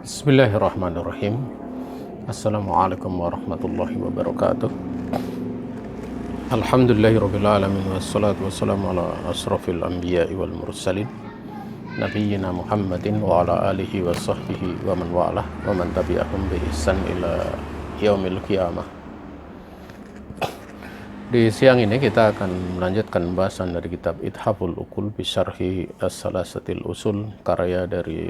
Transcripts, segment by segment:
Bismillahirrahmanirrahim. Assalamualaikum warahmatullahi wabarakatuh. Alhamdulillahirabbil alamin wassalatu wassalamu ala asrofil anbiya'i wal mursalin nabiyyina Muhammadin wa ala alihi wa sahbihi wa man walah wa man tabi'ahum bi ihsan ila yaumil qiyamah. Di siang ini kita akan melanjutkan pembahasan dari kitab Ithaful Uqul bi Syarhi As-Salasatil Usul karya dari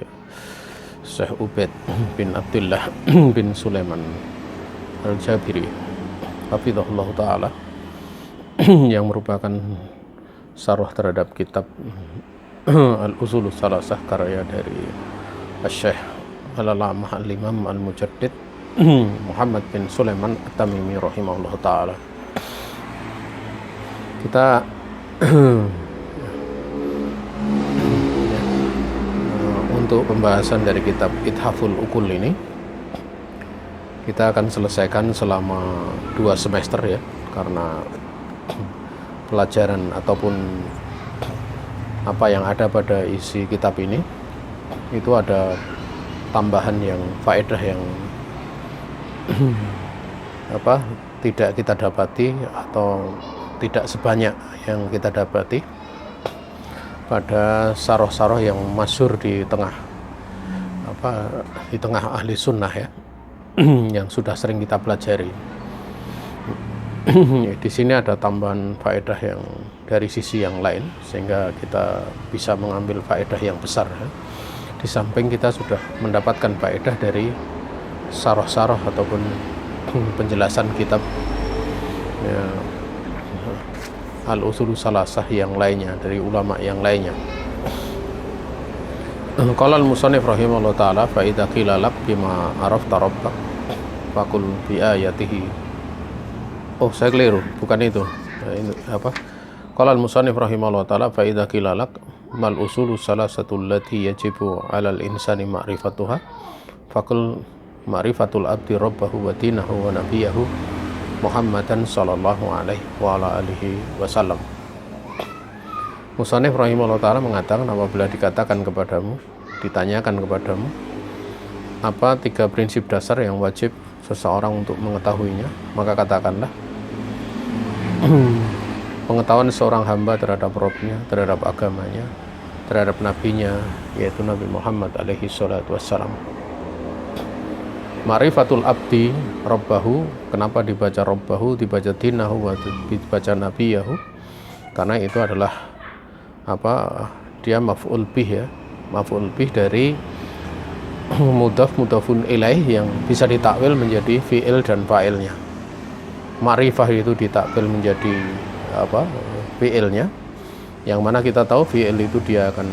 Syekh Ubaid bin Abdullah bin Sulaiman Al-Jabiri hafizahullah ta'ala, yang merupakan syarah terhadap kitab Al-Usul Salasah karya dari Syekh Al-Alamah Al-Imam Al-Mujaddid Muhammad bin Sulaiman At-Tamimi rahimahullah ta'ala. Kita untuk pembahasan dari kitab Ithaful Uqul ini kita akan selesaikan selama 2 semester ya, karena pelajaran ataupun apa yang ada pada isi kitab ini itu ada tambahan yang faedah yang tidak kita dapati atau tidak sebanyak yang kita dapati pada saroh-saroh yang masyhur di tengah ahli sunnah ya, yang sudah sering kita pelajari. Di sini ada tambahan faedah yang dari sisi yang lain sehingga kita bisa mengambil faedah yang besar ya. Di samping kita sudah mendapatkan faedah dari saroh-saroh ataupun penjelasan kitab ya, Al-Usul Salasah yang lainnya dari ulama yang lainnya. Qala al-musannif rahimahullah ta'ala fa idza qila lak bima arafta rabbak faqul bi ayatihi. Oh, saya keliru, bukan itu. Ini apa? Qala al-musannif rahimahullah ta'ala fa idza qila lak mal usulu salasatu allati yajibu 'alal insani ma'rifatuha faqul ma'rifatul abdi rabbahu wa dinahu wa nabiyahu Muhammadan sallallahu alaihi wa ala alihi wasallam. Musannif rahimahullah ta'ala mengatakan, apabila dikatakan kepadamu, ditanyakan kepadamu apa 3 prinsip dasar yang wajib seseorang untuk mengetahuinya, maka katakanlah pengetahuan seorang hamba terhadap Rabbnya, terhadap agamanya, terhadap nabinya, yaitu Nabi Muhammad alaihi salatu wassalam. Ma'rifatul abdi rabbahu, kenapa dibaca rabbahu, dibaca dinahu, dibaca nabiyahu? Karena itu adalah dia maf'ul bih ya, maf'ul bih dari mudhafun ilaih yang bisa ditakwil menjadi fi'il dan fa'ilnya. Ma'rifah itu ditakwil menjadi fi'ilnya, yang mana kita tahu fi'il itu dia akan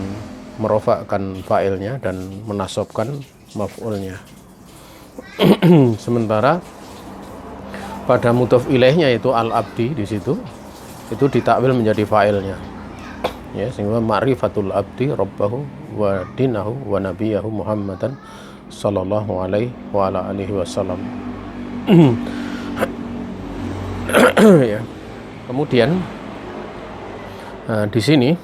merofakkan fa'ilnya dan menasabkan maf'ulnya. Sementara pada mudhaf ilaihnya itu al-abdi di situ itu ditakwil menjadi fa'ilnya ya, sehingga ma'rifatul abdi rabbahu wa dinahu wa nabiyahu Muhammadan sallallahu alaihi wa ala alihi wasallam. Ya. Kemudian di sini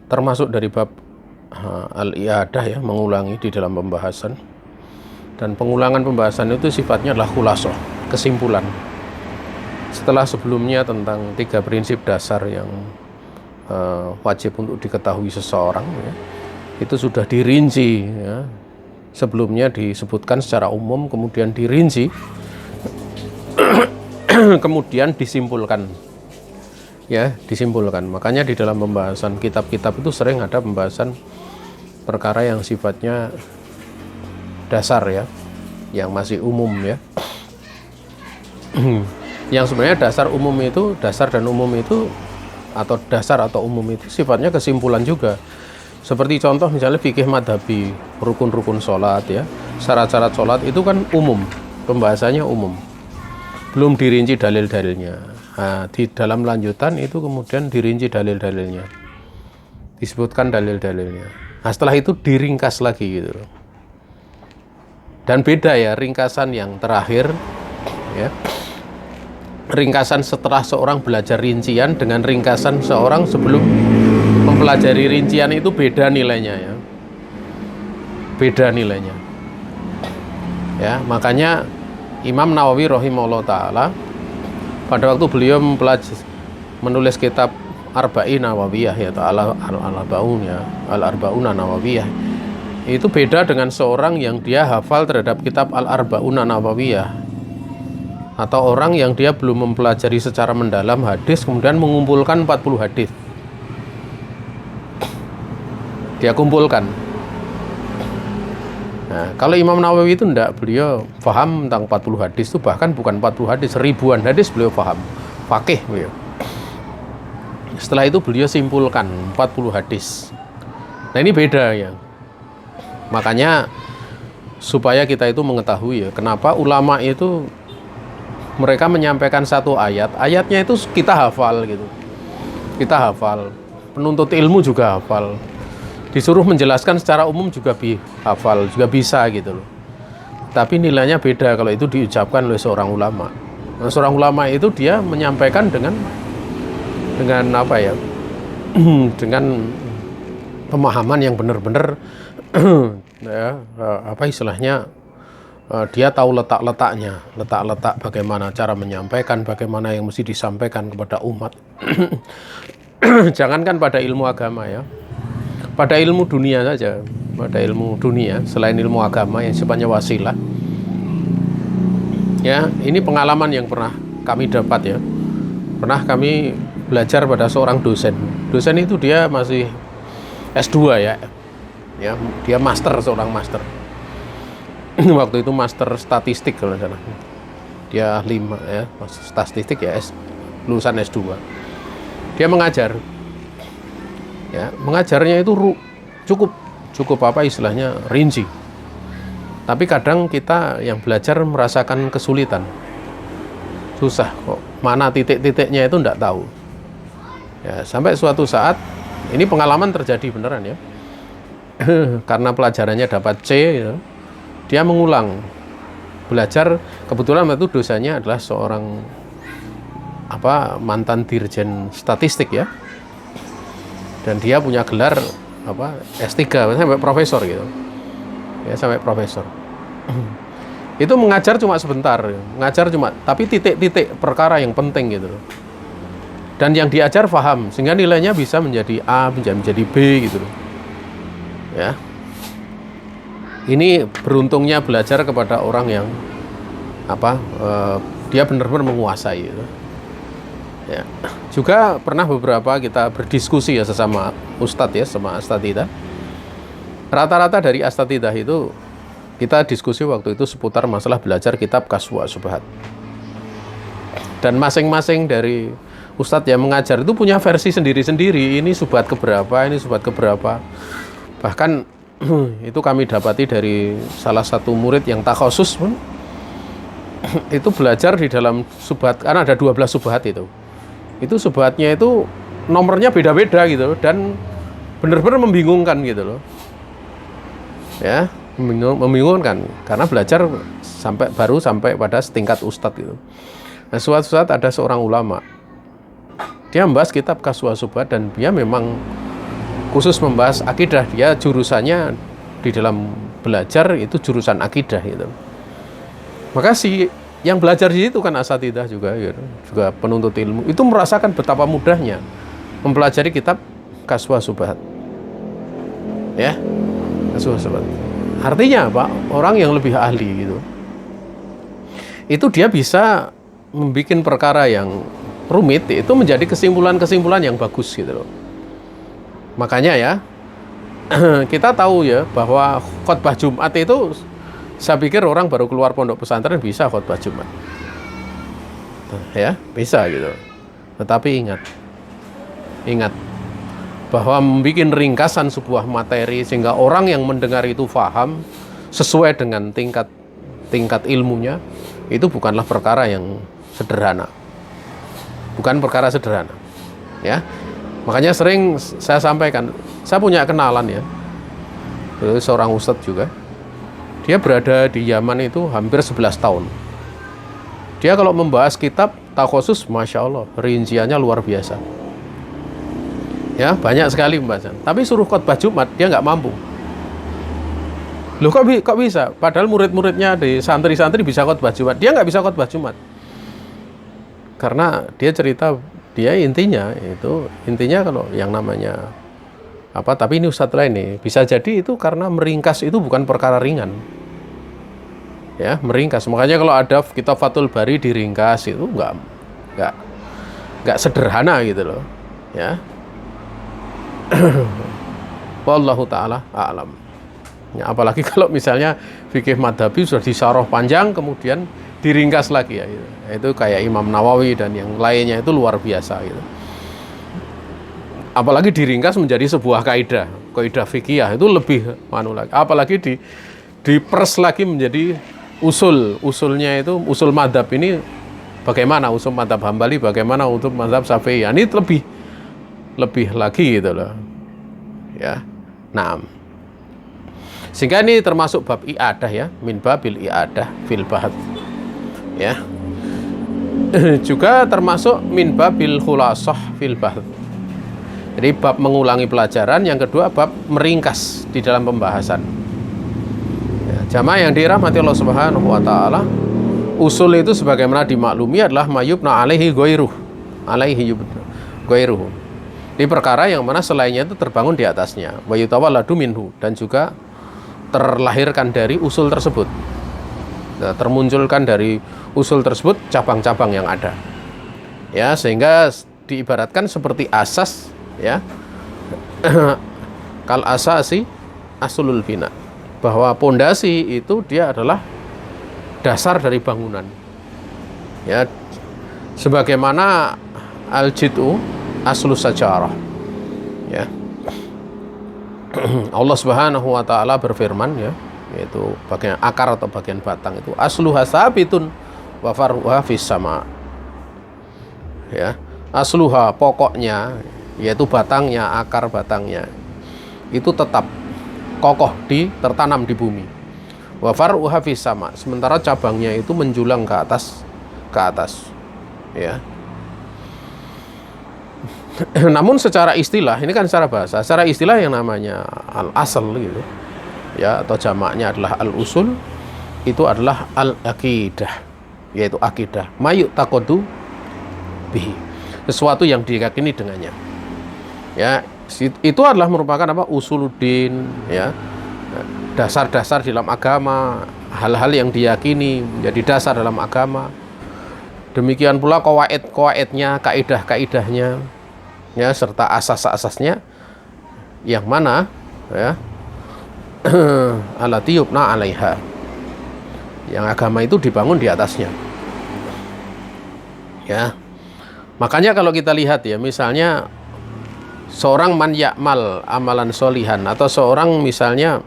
termasuk dari bab al-i'adah ya, mengulangi di dalam pembahasan. Dan pengulangan pembahasan itu sifatnya adalah khulasoh, kesimpulan. Setelah sebelumnya tentang 3 prinsip dasar yang wajib untuk diketahui seseorang ya, itu sudah dirinci ya. Sebelumnya disebutkan secara umum, kemudian dirinci, kemudian disimpulkan ya, disimpulkan. Makanya di dalam pembahasan kitab-kitab itu sering ada pembahasan perkara yang sifatnya dasar ya, yang masih umum ya. Yang sebenarnya dasar dan umum itu atau dasar atau umum itu sifatnya kesimpulan juga. Seperti contoh misalnya fikih madhabi, rukun-rukun sholat ya, syarat-syarat sholat itu kan umum, pembahasannya umum, belum dirinci dalil-dalilnya. Nah, di dalam lanjutan itu kemudian dirinci dalil-dalilnya, disebutkan dalil-dalilnya. Nah, setelah itu diringkas lagi gitu. Dan beda ya ringkasan yang terakhir ya, ringkasan setelah seorang belajar rincian dengan ringkasan seorang sebelum mempelajari rincian itu beda nilainya ya. beda nilainya. Ya, makanya Imam Nawawi rahimahullah taala pada waktu beliau menulis kitab Arba'in Nawawiyah ya, atau Al-Arba'un ya, Al-Arba'una Nawawiyah, itu beda dengan seorang yang dia hafal terhadap kitab Al-Arba'una Nawawiyah, atau orang yang dia belum mempelajari secara mendalam hadis kemudian mengumpulkan 40 hadis. Dia kumpulkan. Nah, kalau Imam Nawawi itu enggak, beliau paham tentang 40 hadis itu, bahkan bukan 40 hadis, ribuan hadis beliau paham. Faqih beliau. Setelah itu beliau simpulkan 40 hadis. Nah, ini beda ya. Makanya supaya kita itu mengetahui ya, kenapa ulama itu mereka menyampaikan satu ayat, ayatnya itu kita hafal gitu. Kita hafal. Penuntut ilmu juga hafal. Disuruh menjelaskan secara umum juga hafal, juga bisa gitu loh. Tapi nilainya beda kalau itu diucapkan oleh seorang ulama. Nah, seorang ulama itu dia menyampaikan dengan apa ya? Dengan pemahaman yang benar-benar ya, apa istilahnya, dia tahu letak-letaknya, letak-letak bagaimana cara menyampaikan, bagaimana yang mesti disampaikan kepada umat. Jangankan pada ilmu agama ya, pada ilmu dunia saja, pada ilmu dunia selain ilmu agama yang sifatnya wasilah. Ya, ini pengalaman yang pernah kami dapat ya. Pernah kami belajar pada seorang dosen. Dosen itu dia masih S2 ya. Ya, dia master, seorang master. Waktu itu master statistik kalau salah. Dia 5 ya, master statistik ya, lulusan S2. Dia mengajar. Ya, mengajarnya itu cukup apa istilahnya, rinci. Tapi kadang kita yang belajar merasakan kesulitan. Susah kok, mana titik-titiknya itu enggak tahu. Ya, sampai suatu saat, ini pengalaman terjadi beneran ya. Karena pelajarannya dapat C ya, dia mengulang belajar. Kebetulan itu dosanya adalah seorang mantan dirjen statistik ya. Dan dia punya gelar S3 sampai profesor gitu. Ya, sampai profesor. Itu mengajar cuma sebentar, tapi titik-titik perkara yang penting gitu loh. Dan yang diajar paham, sehingga nilainya bisa menjadi A, menjadi B gitu loh. Ya. Ini beruntungnya belajar kepada orang yang dia benar-benar menguasai gitu. Ya. Juga pernah beberapa kita berdiskusi ya sesama ustadz ya, sama astatidah. Rata-rata dari astatidah itu kita diskusi waktu itu seputar masalah belajar kitab Kashfu Syubhat. Dan masing-masing dari ustadz yang mengajar itu punya versi sendiri-sendiri. Ini syubhat keberapa, ini syubhat keberapa. Bahkan itu kami dapati dari salah satu murid yang takhusus pun itu belajar di dalam syubhat, karena ada 12 syubhat itu. Itu syubhatnya itu nomornya beda-beda gitu, dan benar-benar membingungkan gitu loh. Ya, membingungkan karena belajar baru sampai pada setingkat ustadz gitu. Nah, suatu saat ada seorang ulama, dia membahas kitab Kashfu Syubhat, dan dia memang khusus membahas akidah. Dia jurusannya di dalam belajar itu jurusan akidah gitu. Maka yang belajar di situ kan asatidah juga, gitu, juga penuntut ilmu, itu merasakan betapa mudahnya mempelajari kitab Kashfu Syubhat. Ya, Kashfu Syubhat. Artinya apa? Orang yang lebih ahli gitu, itu dia bisa membuat perkara yang rumit itu menjadi kesimpulan-kesimpulan yang bagus gitu loh. Makanya ya, kita tahu ya bahwa khutbah Jumat itu, saya pikir orang baru keluar pondok pesantren bisa khutbah Jumat. Ya, bisa gitu. Tetapi ingat bahwa membuat ringkasan sebuah materi sehingga orang yang mendengar itu paham sesuai dengan tingkat ilmunya, itu bukanlah perkara yang sederhana. Bukan perkara sederhana. Ya. Makanya sering saya sampaikan, saya punya kenalan ya, seorang ustadz juga. Dia berada di Yaman itu hampir 11 tahun. Dia kalau membahas kitab takhusus, Masya Allah, rinciannya luar biasa. Ya, banyak sekali pembahasan. Tapi suruh khutbah Jumat, dia nggak mampu. Loh kok bisa? Padahal murid-muridnya di santri-santri bisa khotbah Jumat. Dia nggak bisa khotbah Jumat. Karena dia cerita, dia intinya kalau yang namanya apa, tapi ini ustadz lain nih, bisa jadi itu karena meringkas itu bukan perkara ringan. Ya, meringkas. Makanya kalau ada kitab Fathul Bari diringkas itu nggak sederhana gitu loh. Ya. Wallahu taala a'lam. Ya, apalagi kalau misalnya fikih madhabi sudah disyarah panjang kemudian diringkas lagi ya, gitu. Itu kayak Imam Nawawi dan yang lainnya itu luar biasa gitu. Apalagi diringkas menjadi sebuah kaidah fikih itu lebih lagi. Apalagi dipers lagi menjadi usulnya itu usul madhab ini bagaimana, usul madhab Hambali bagaimana, untuk madhab Syafi'i. Ini lebih lagi gitu loh. Ya. Naam. Sehingga ini termasuk bab i'adah ya, min babil i'adah fil bahth. Ya. Juga termasuk min babil khulasah fil bahth. Jadi bab mengulangi pelajaran, yang kedua bab meringkas di dalam pembahasan. Ya, jamaah yang dirahmati Allah Subhanahu wa taala, usul itu sebagaimana dimaklumi adalah mayubna alaihi ghairuh. Ini perkara yang mana selainnya itu terbangun di atasnya. Wa yutawalladu minhu, dan juga terlahirkan dari usul tersebut. Nah, termunculkan dari usul tersebut cabang-cabang yang ada. Ya, sehingga diibaratkan seperti asas ya. Kal asasi aslul bina. Bahwa pondasi itu dia adalah dasar dari bangunan. Ya. Sebagaimana al-jid'u aslus sajarah. Ya. Allah Subhanahu wa taala berfirman ya, yaitu bagian akar atau bagian batang itu asluha sabitun wa far'uha fis sama. Ya, asluha pokoknya yaitu batangnya, akar batangnya itu tetap kokoh tertanam di bumi. Wa far'uha fis sama, sementara cabangnya itu menjulang ke atas. Ya. Namun secara istilah, ini kan secara bahasa, secara istilah yang namanya al-asal gitu ya, atau jamaknya adalah al-usul, itu adalah al-aqidah, yaitu akidah, mayuk takodu bihi, sesuatu yang diyakini dengannya ya. Itu adalah merupakan apa, usuluddin ya, dasar-dasar dalam agama, hal-hal yang diyakini menjadi dasar dalam agama. Demikian pula qawaid-qawaidnya, kaidah-kaidahnya ya, serta asas-asasnya yang mana ya alati yubna 'alaiha, yang agama itu dibangun di atasnya. Ya. Makanya kalau kita lihat ya, misalnya seorang man ya'mal amalan solihan, atau seorang misalnya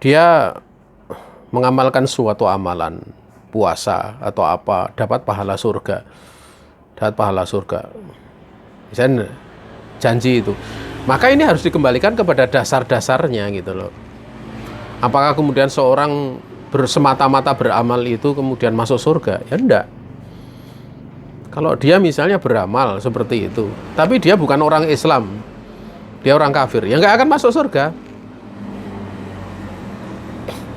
dia mengamalkan suatu amalan puasa atau apa, dapat pahala surga. Misalnya janji itu, maka ini harus dikembalikan kepada dasar-dasarnya gitu loh. Apakah kemudian seorang semata-mata beramal itu kemudian masuk surga? Ya enggak. Kalau dia misalnya beramal seperti itu, tapi dia bukan orang Islam, dia orang kafir, ya enggak akan masuk surga.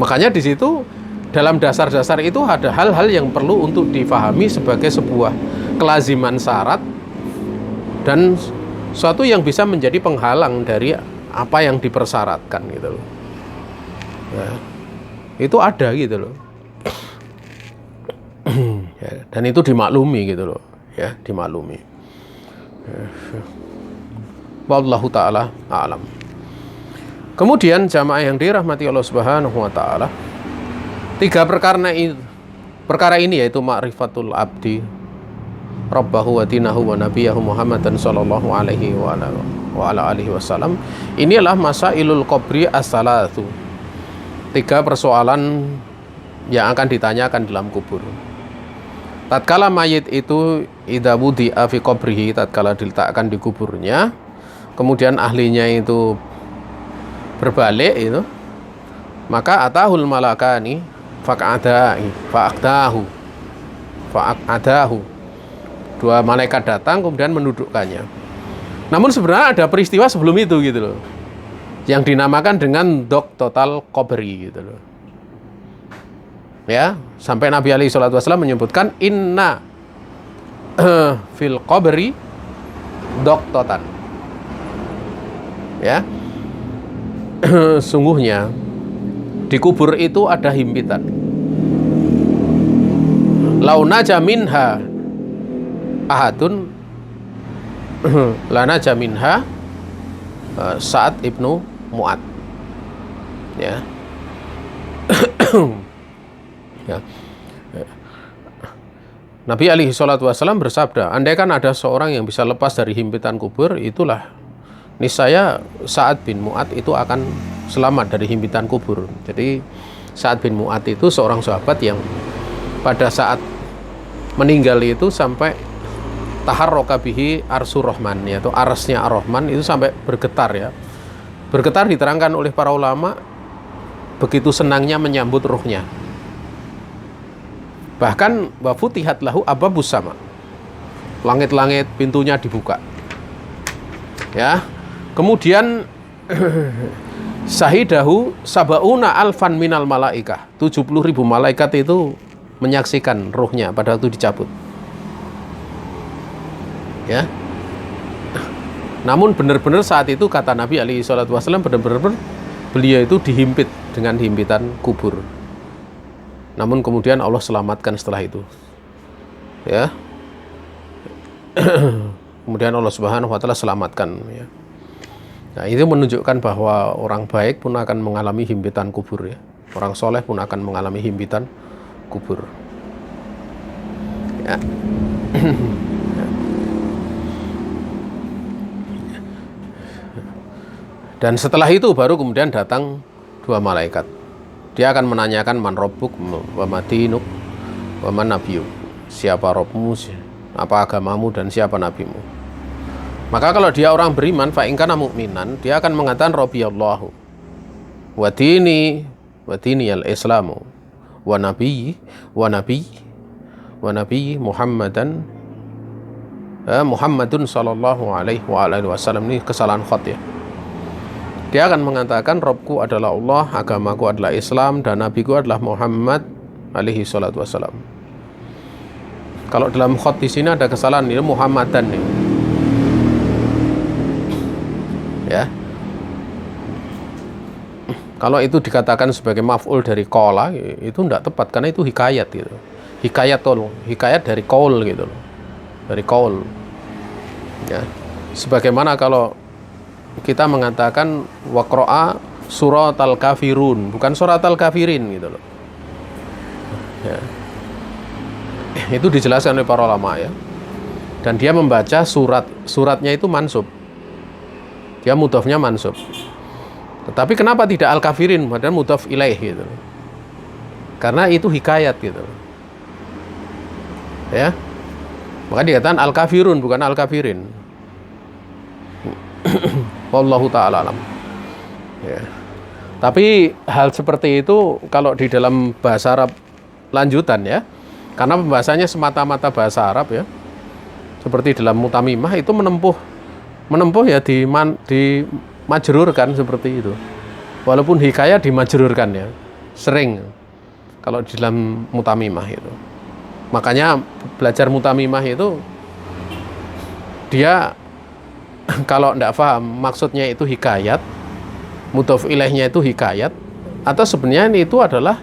Makanya di situ dalam dasar-dasar itu ada hal-hal yang perlu untuk difahami sebagai sebuah kelaziman syarat dan suatu yang bisa menjadi penghalang dari apa yang dipersyaratkan gitu loh. Ya, itu ada gitu loh. Ya, dan itu dimaklumi gitu loh, ya, dimaklumi. Wallahu taala a'lam. Kemudian jamaah yang dirahmati Allah Subhanahu wa taala, tiga perkara ini yaitu ma'rifatul abdi Rabbahu wa dinahu wa nabiyahu Muhammadan sallallahu alaihi wa ala alihi wasallam. Ini adalah masailul qabri as-salatu. Tiga persoalan yang akan ditanyakan dalam kubur. Tatkala mayit itu idza wudi'a fi qabrihi, tatkala diletakkan di kuburnya, kemudian ahlinya itu berbalik itu, maka atahul malakani fa'aqdahu. Dua malaikat datang kemudian mendudukkannya. Namun sebenarnya ada peristiwa sebelum itu gitu loh. yang dinamakan dengan dok total qabri gitu loh. Ya, sampai Nabi alaihi salatu wasallam menyebutkan inna fil qabri doktotan. Ya. Sungguhnya di kubur itu ada himpitan. Launaja minha ahadun lanaja minha Sa'ad ibnu Mu'ad. Ya. Ya. Nabi alaihi salatu wasallam bersabda, andai kan ada seorang yang bisa lepas dari himpitan kubur, itulah niscaya Sa'ad bin Mu'ad itu akan selamat dari himpitan kubur. Jadi Sa'ad bin Mu'ad itu seorang sahabat yang pada saat meninggal itu sampai taharroka bihi arsur rahman, yaitu arsnya ar-Rahman itu sampai bergetar ya. Bergetar diterangkan oleh para ulama, begitu senangnya menyambut ruhnya. Bahkan wa futihat lahu abwabus sama. Langit-langit pintunya dibuka. Ya. Kemudian sahidahu sabauna alfan minal malaikah. 70.000 malaikat itu menyaksikan ruhnya pada waktu dicabut. Ya. Namun benar-benar saat itu kata Nabi alaihi salatu wasallam, benar-benar beliau itu dihimpit dengan himpitan kubur. Namun kemudian Allah selamatkan setelah itu. Ya. Kemudian Allah Subhanahu wa taala selamatkan ya. Nah, itu menunjukkan bahwa orang baik pun akan mengalami himpitan kubur ya. Orang soleh pun akan mengalami himpitan kubur. Ya. Dan setelah itu baru kemudian datang dua malaikat. Dia akan menanyakan man rabbuk wa ma dinuk wa man nabiyuk. Siapa Rabbmu, apa agamamu, dan siapa nabimu. Maka kalau dia orang beriman, fa in kana mu'minan, dia akan mengatakan rabbiyallahu wa dini al-islamu wa nabi Muhammadun sallallahu alaihi wa alihi wasallam. Ini kesalahan khat ya. Dia akan mengatakan Rabbku adalah Allah, agamaku adalah Islam, dan nabiku adalah Muhammad alaihi salatu wasallam. Kalau dalam khat di sini ada kesalahan, ini Muhammadan nih. Ya. Kalau itu dikatakan sebagai maf'ul dari qala, itu tidak tepat karena itu hikayat gitu. Hikayat dari qaul gitu loh. Dari qaul. Ya. Sebagaimana kalau kita mengatakan waqra'a surat al-kafirun, bukan surat al-kafirin gitu loh. Ya. Itu dijelaskan oleh para ulama ya. Dan dia membaca suratnya itu mansub. Dia mudhafnya mansub. Tetapi kenapa tidak al-kafirin padahal mudhaf ilaih gitu. Karena itu hikayat gitu. Ya. Maka dikatakan al-kafirun bukan al-kafirin. Wallahu ta'ala alam. Ya. Tapi hal seperti itu kalau di dalam bahasa Arab lanjutan ya. Karena pembahasannya semata-mata bahasa Arab ya. Seperti dalam mutamimah itu menempuh ya dimajrurkan seperti itu. Walaupun hikayat dimajrurkan ya. Sering kalau di dalam mutamimah itu. Makanya belajar mutamimah itu dia kalau tidak paham maksudnya itu hikayat, mudhaf ilaihnya itu hikayat, atau sebenarnya itu adalah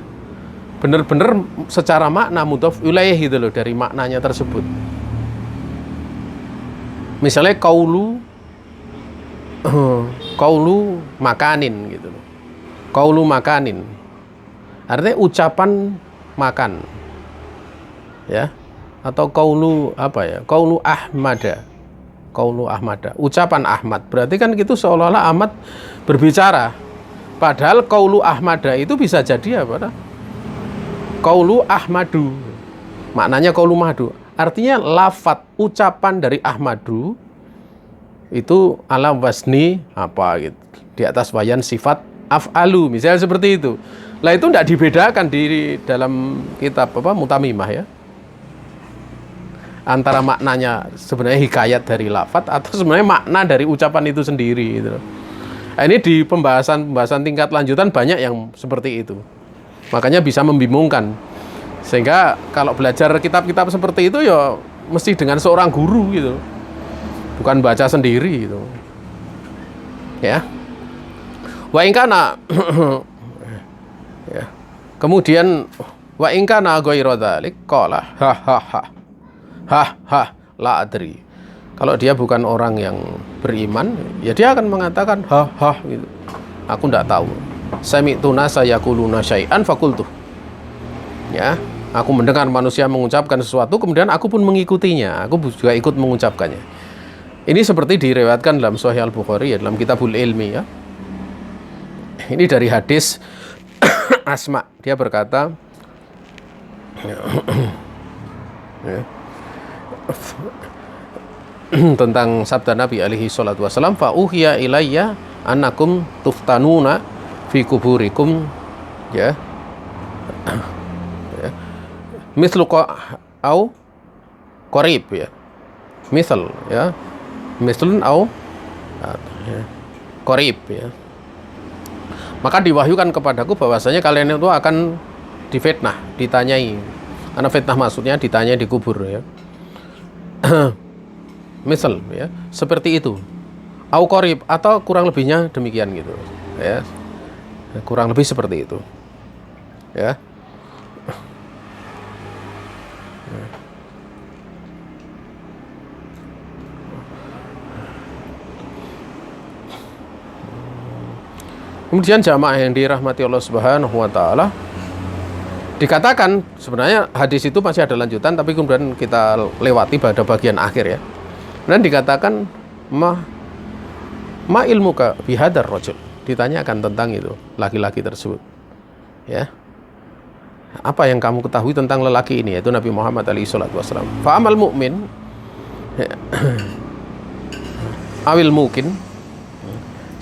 benar-benar secara makna mudhaf ilaih gitu loh dari maknanya tersebut. Misalnya qaulu makanin gitu loh. Qaulu makanin artinya ucapan makan. Ya. Atau qaulu apa ya? Qaulu ahmada. Qaulu ahmada. Ucapan Ahmad. Berarti kan gitu seolah-olah Ahmad berbicara. Padahal qaulu ahmada itu bisa jadi apa? Qaulu ahmadu. Maknanya qaulu mahdu. Artinya lafat ucapan dari Ahmadu itu ala wasni apa gitu. Di atas wayan sifat af'alu misalnya seperti itu. Lah itu tidak dibedakan di dalam kitab apa mutamimah ya. Antara maknanya sebenarnya hikayat dari lafat atau sebenarnya makna dari ucapan itu sendiri gitu. Nah, ini di pembahasan tingkat lanjutan banyak yang seperti itu. Makanya bisa membingungkan. Sehingga kalau belajar kitab-kitab seperti itu ya mesti dengan seorang guru gitu. Bukan baca sendiri gitu. Ya. Wa in kana ya. Kemudian wa in kana ghairu dzalik qala ha la adri. Kalau dia bukan orang yang beriman, ya dia akan mengatakan gitu. Aku enggak tahu. Sami'tu nasa yaquluna syai'an faqultu. Ya, aku mendengar manusia mengucapkan sesuatu, kemudian aku pun mengikutinya. Aku juga ikut mengucapkannya. Ini seperti diriwayatkan dalam Sahih Al-Bukhari ya, dalam Kitabul Ilmi ya. Ini dari hadis Asma. Dia berkata ya, tentang sabda Nabi alaihi salatu wasallam, fa uhiya ilayya annakum tuftanuna fi kuburikum ya. Mislu au qarib ya. Misal ya. Mislun au qarib ya. Maka diwahyukan kepadaku bahwasanya kalian itu akan difitnah, ditanyai. Karena fitnah maksudnya ditanyai di kubur ya. Misal ya, seperti itu. Au qarib atau kurang lebihnya demikian gitu ya. Kurang lebih seperti itu. Ya. Kemudian jamaah yang dirahmati Allah Subhanahu wa taala, dikatakan sebenarnya hadis itu masih ada lanjutan tapi kemudian kita lewati pada bagian akhir ya. Dan dikatakan ma ilmuka bihadar rajul. Ditanyakan tentang itu laki-laki tersebut. Ya. Apa yang kamu ketahui tentang lelaki ini, yaitu Nabi Muhammad alaihi salatu wasallam. Fa amal mu'min awil mungkin,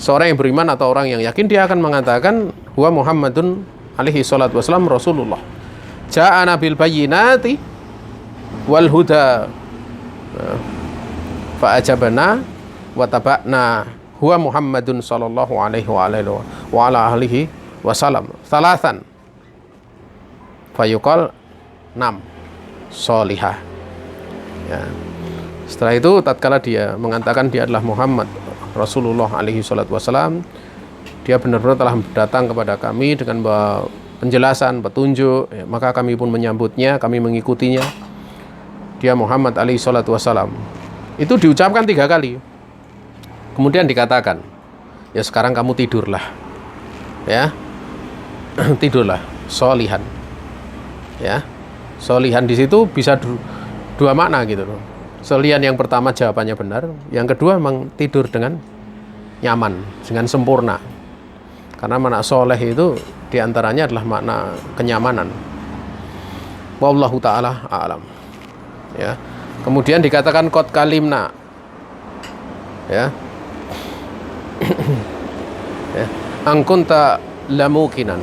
seorang yang beriman atau orang yang yakin, dia akan mengatakan huwa Muhammadun alaihi salatu wasallam Rasulullah. Ja'ana bil bayyinati wal huda. Fa ajabna wa taba'na huwa Muhammadun sallallahu alaihi wa ala alihi wasallam. Salasan. Fayuqal nam solihah. Ya. Setelah itu tatkala dia mengatakan dia adalah Muhammad Rasulullah alaihi salatu wasalam, dia benar-benar telah datang kepada kami dengan penjelasan, petunjuk ya, maka kami pun menyambutnya, kami mengikutinya. Dia Muhammad alaihi salatu wasalam. Itu diucapkan 3 kali. Kemudian dikatakan, ya sekarang kamu tidurlah. Ya. Tidurlah, solihan. Ya. Solihan di situ bisa dua makna gitu loh. Solihan yang pertama jawabannya benar, yang kedua memang tidur dengan nyaman, dengan sempurna. Karena makna soleh itu diantaranya adalah makna kenyamanan. Wallahu ta'ala a'lam. Ya. Kemudian dikatakan qad kalimna. Ya. Ya. Angkunta lamukinan.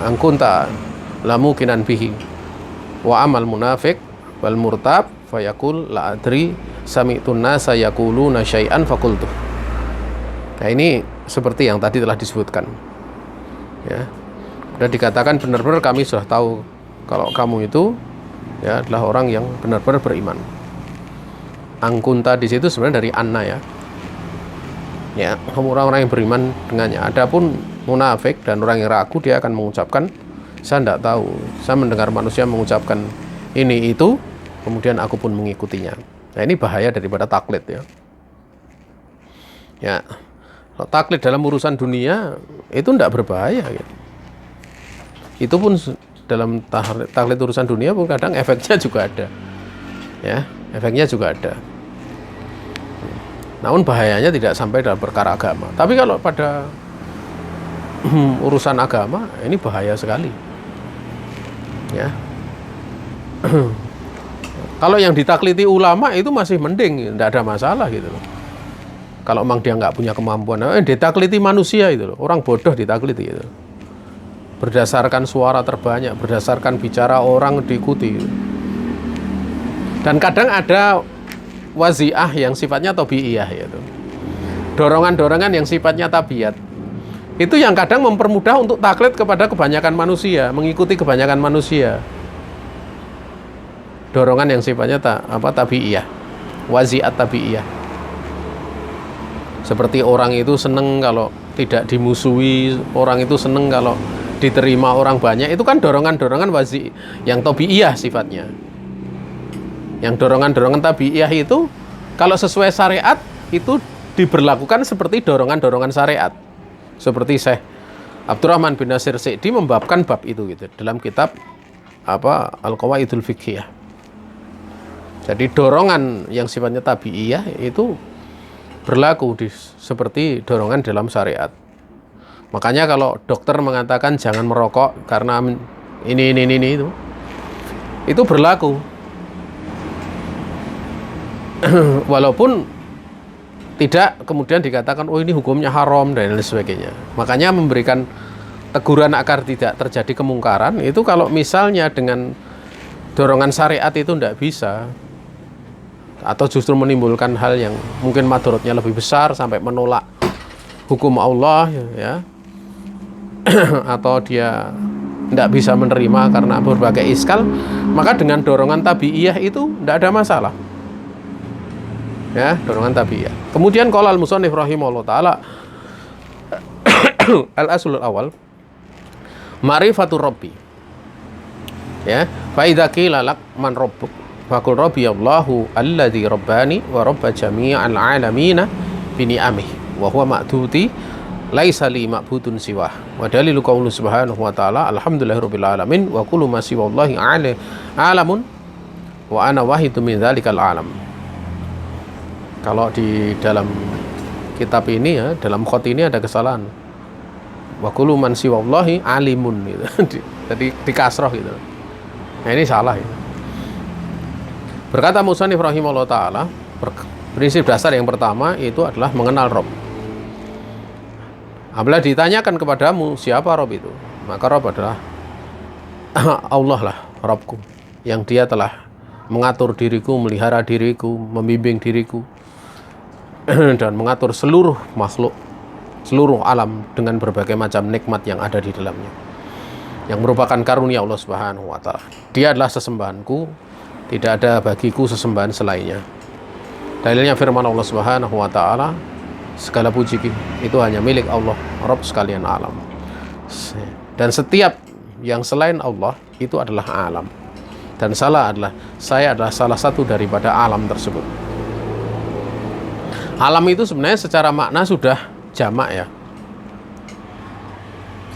Angkunta lamukinan bihi. Wa amal munafiq wal murtab fayaqul la adri sami'tun nasa yaquluna syai'an faqultu. Nah, ini seperti yang tadi telah disebutkan. Ya. Dan dikatakan benar-benar kami sudah tahu kalau kamu itu ya adalah orang yang benar-benar beriman. Angkunta di situ sebenarnya dari anna ya. Ya, orang-orang yang beriman dengannya. Adapun munafik dan orang yang ragu, dia akan mengucapkan saya tidak tahu. Saya mendengar manusia mengucapkan ini itu, kemudian aku pun mengikutinya. Nah, ini bahaya daripada taklid ya. Ya. Kalau taklid dalam urusan dunia itu tidak berbahaya gitu. Itu pun dalam taklid urusan dunia pun kadang efeknya juga ada. Ya, efeknya juga ada. Namun bahayanya tidak sampai dalam perkara agama. Tapi kalau pada urusan agama ini bahaya sekali. Ya. Kalau yang ditakliti ulama itu masih mending, tidak ada masalah gitu loh. Kalau memang dia nggak punya kemampuan, ditakliti manusia itu loh. Orang bodoh ditakliti itu. Berdasarkan suara terbanyak, berdasarkan bicara orang diikuti. Dan kadang ada waziah yang sifatnya tabiiyah itu. dorongan-dorongan yang sifatnya tabiat. Itu yang kadang mempermudah untuk taklid kepada kebanyakan manusia, mengikuti kebanyakan manusia. Dorongan yang sifatnya tabi'iyah, wazi'at tabi'iyah. Seperti orang itu seneng kalau tidak dimusuhi, orang itu seneng kalau diterima orang banyak. Itu kan dorongan-dorongan wazi yang tabi'iyah sifatnya. Yang dorongan-dorongan tabi'iyah itu kalau sesuai syariat itu diberlakukan seperti dorongan-dorongan syariat. Seperti Syekh Abdurrahman bin Nasir Sa'di membabkan bab itu gitu dalam kitab Al-Qawaidul Fiqhiyah. Jadi dorongan yang sifatnya tabi'iyah itu berlaku seperti dorongan dalam syariat. Makanya kalau dokter mengatakan jangan merokok karena ini itu berlaku. Walaupun tidak kemudian dikatakan oh ini hukumnya haram dan lain sebagainya. Makanya memberikan teguran agar tidak terjadi kemungkaran itu kalau misalnya dengan dorongan syariat itu tidak bisa, atau justru menimbulkan hal yang mungkin madorotnya lebih besar sampai menolak hukum Allah ya atau dia tidak bisa menerima karena berbagai iskal, maka dengan dorongan tabi'iyah itu tidak ada masalah ya, dorongan tabi'iyah. Kemudian qala al-musannif rahimahullah taala al-aslul awal ma'rifatur rabbi ya, fa idza qila lak man rabbuk faqul rabbi Allahu alladzi rabbani wa rabba jami'al alamina bi ni'amihi wa huwa ma'duti laisa li ma'budun siwah wa dalilu qaulu subhanahu wa ta'ala alhamdulillahirabbil alamin wa kullu ma siwallahi alamun wa ana wahidun min dzalikal alam. Kalau di dalam kitab ini ya, dalam khot ini ada kesalahan wa kullu man siwallahi alimun gitu. Jadi di kasroh gitu. Nah ini salah ya. Berkata musannif rahimahullah ta'ala, prinsip dasar yang pertama itu adalah mengenal Rabb. Apabila ditanyakan kepadamu siapa Rabb itu, maka Rabb adalah Allah lah Rabbku, yang dia telah mengatur diriku, melihara diriku, membimbing diriku dan mengatur seluruh makhluk, seluruh alam dengan berbagai macam nikmat yang ada di dalamnya, yang merupakan karunia Allah Subhanahu wa ta'ala. Dia adalah sesembahanku, tidak ada bagiku sesembahan selainnya. Dalilnya firman Allah Subhanahu wa ta'ala, segala puji itu hanya milik Allah, Rabb sekalian alam. Dan setiap yang selain Allah itu adalah alam. Dan saya adalah salah satu daripada alam tersebut. Alam itu sebenarnya secara makna sudah jamak ya.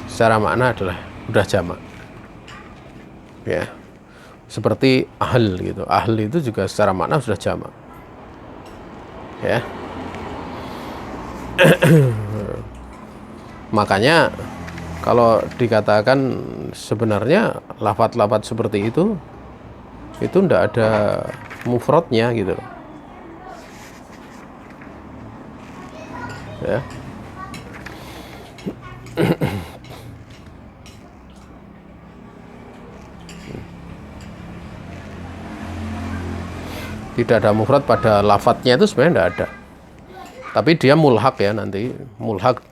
Secara makna adalah sudah jamak. Ya. Seperti ahl gitu. Ahl itu juga secara makna sudah jamak. Ya. Makanya kalau dikatakan sebenarnya lafaz-lafaz seperti itu tidak ada mufradnya gitu. Ya. Tidak ada mufrad pada lafadznya itu sebenarnya tidak ada. Tapi dia mulhaq ya, nanti mulhaq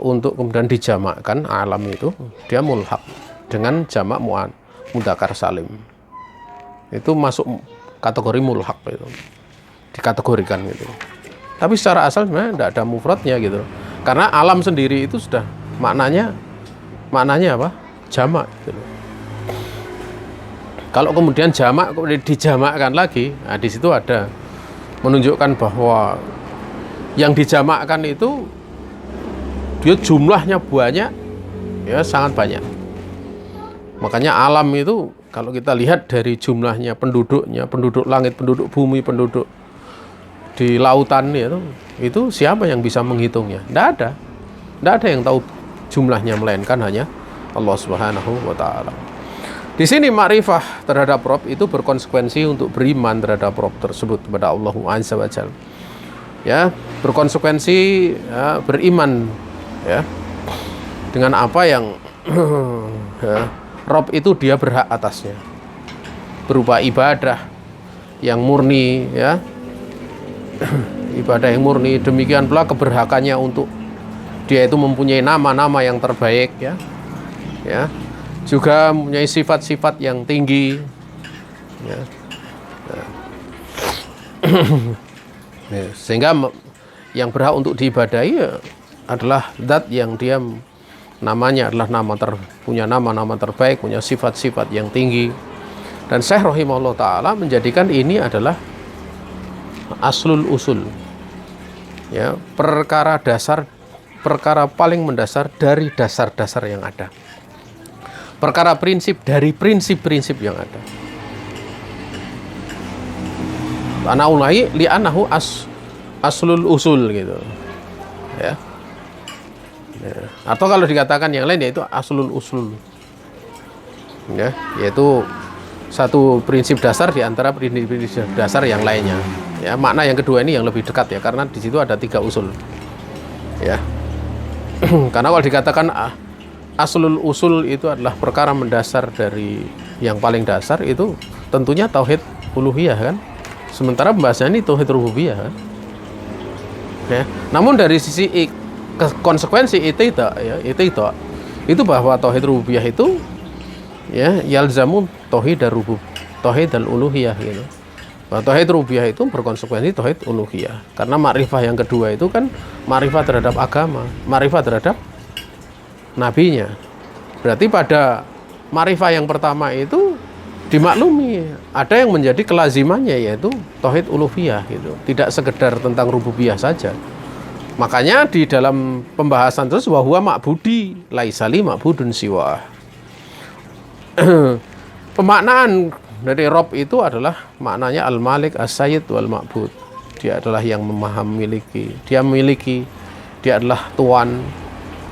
untuk kemudian dijamakkan alam itu dia mulhaq dengan jamak mudzakkar salim. Itu masuk kategori mulhaq itu. Dikategorikan gitu. Tapi secara asal sebenarnya tidak ada mufradnya gitu. Karena alam sendiri itu sudah maknanya apa? Jamak gitu. Kalau kemudian jamak dijamakkan lagi, nah di situ ada menunjukkan bahwa yang dijamakkan itu dia jumlahnya banyak, ya sangat banyak. Makanya alam itu kalau kita lihat dari jumlahnya penduduknya, penduduk langit, penduduk bumi, penduduk di lautan itu siapa yang bisa menghitungnya? Tidak ada yang tahu jumlahnya melainkan hanya Allah Subhanahu wa ta'ala. Di sini makrifah terhadap Rabb itu berkonsekuensi untuk beriman terhadap Rabb tersebut kepada Allah Azza wa Jalla. Ya, berkonsekuensi ya, beriman ya dengan apa yang ya, Rabb itu dia berhak atasnya. Berupa ibadah yang murni ya. ibadah yang murni. Demikian pula keberhakannya untuk dia itu mempunyai nama-nama yang terbaik, ya, juga mempunyai sifat-sifat yang tinggi, ya. Sehingga yang berhak untuk diibadahi ya adalah zat yang dia namanya adalah punya nama-nama terbaik, punya sifat-sifat yang tinggi. Dan Syekh rahimahullah ta'ala menjadikan ini adalah aslul usul, ya, perkara dasar, perkara paling mendasar dari dasar-dasar yang ada, perkara prinsip dari prinsip-prinsip yang ada. Anaulahi li'annahu aslul usul gitu, ya. Atau kalau dikatakan yang lain yaitu aslul usul, ya, yaitu satu prinsip dasar di antara prinsip dasar yang lainnya, ya. Makna yang kedua ini yang lebih dekat, ya, karena di situ ada 3 usul, ya. Karena kalau dikatakan aslul usul itu adalah perkara mendasar dari yang paling dasar, itu tentunya tauhid uluhiyah, kan. Sementara pembahasannya ini tauhid rububiyah, kan. Ya. Namun dari sisi konsekuensi itu bahwa tauhid rububiyah itu, ya, yalzamu tauhid dan uluhiyah gitu. Bahwa tauhid rububiyah itu berkonsekuensi tauhid uluhiyah. Karena makrifah yang kedua itu kan makrifah terhadap agama, makrifah terhadap nabinya. Berarti pada makrifah yang pertama itu dimaklumi ada yang menjadi kelazimannya, yaitu tauhid uluhiyah gitu. Tidak sekedar tentang rububiyah saja. Makanya di dalam pembahasan terus wa huwa ma'budi laisali ma'budun siwa. Pemaknaan dari Rob itu adalah maknanya al-malik, as-sayyid, wal-ma'bud. Dia adalah yang memiliki, dia adalah tuan,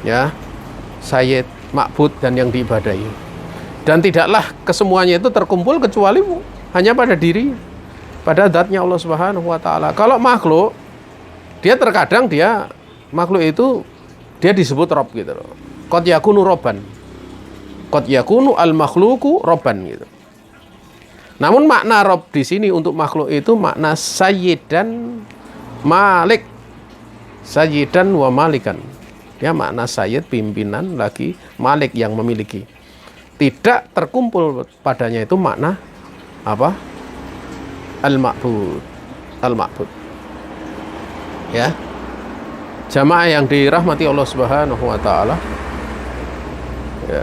ya, sayyid, ma'bud, dan yang diibadahi. Dan tidaklah kesemuanya itu terkumpul kecuali hanya pada diri, pada zatnya Allah Subhanahu wa ta'ala. Kalau makhluk, dia terkadang makhluk itu dia disebut Rob gitu loh. Qad yakunu robban. Qad yakunu al-makhluqu robban gitu. Namun makna Rob di sini untuk makhluk itu makna sayyid dan malik. Sayyidan wa malikan. Dia makna sayyid pimpinan, lagi malik yang memiliki. Tidak terkumpul padanya itu makna apa? Al-ma'bud. Al-ma'bud. Ya. Jamaah yang dirahmati Allah Subhanahu wa taala. Ya.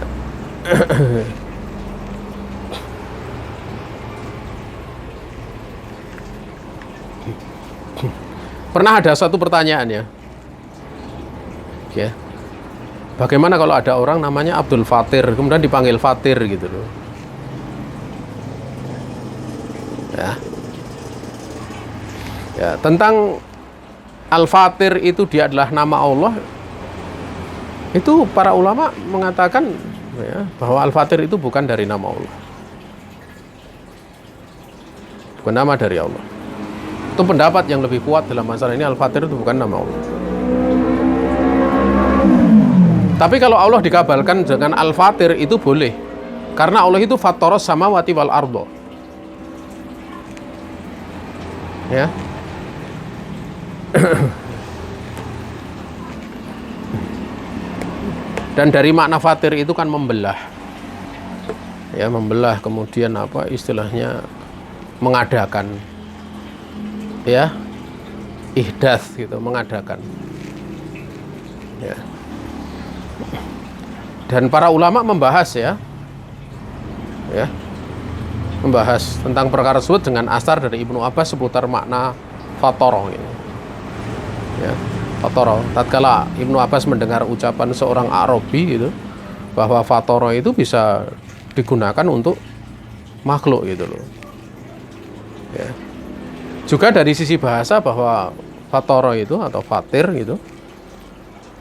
Pernah ada satu pertanyaan, ya. Ya. Bagaimana kalau ada orang namanya Abdul Fatir kemudian dipanggil Fatir gitu loh. Ya. Ya, tentang Al-Fatir itu dia adalah nama Allah. Itu para ulama mengatakan, ya, bahwa Al-Fatir itu bukan dari nama Allah. Bukan nama dari Allah. Itu pendapat yang lebih kuat dalam masalah ini. Al-Fatir itu bukan nama Allah. Tapi kalau Allah dikabalkan dengan Al-Fatir itu boleh. Karena Allah itu Fattoros samawati wal ardo. Ya. Dan dari makna Fatir itu kan membelah. Ya, membelah, kemudian apa istilahnya, mengadakan. Ya. Ihdath gitu, mengadakan. Ya. Dan para ulama membahas, ya, membahas tentang perkara tersebut dengan asar dari Ibnu Abbas seputar makna fatoro ini. Ya, fatoro. Tatkala Ibnu Abbas mendengar ucapan seorang Arabi gitu, bahwa fatoro itu bisa digunakan untuk makhluk gitu loh. Ya. Juga dari sisi bahasa bahwa fatoro itu atau fatir gitu,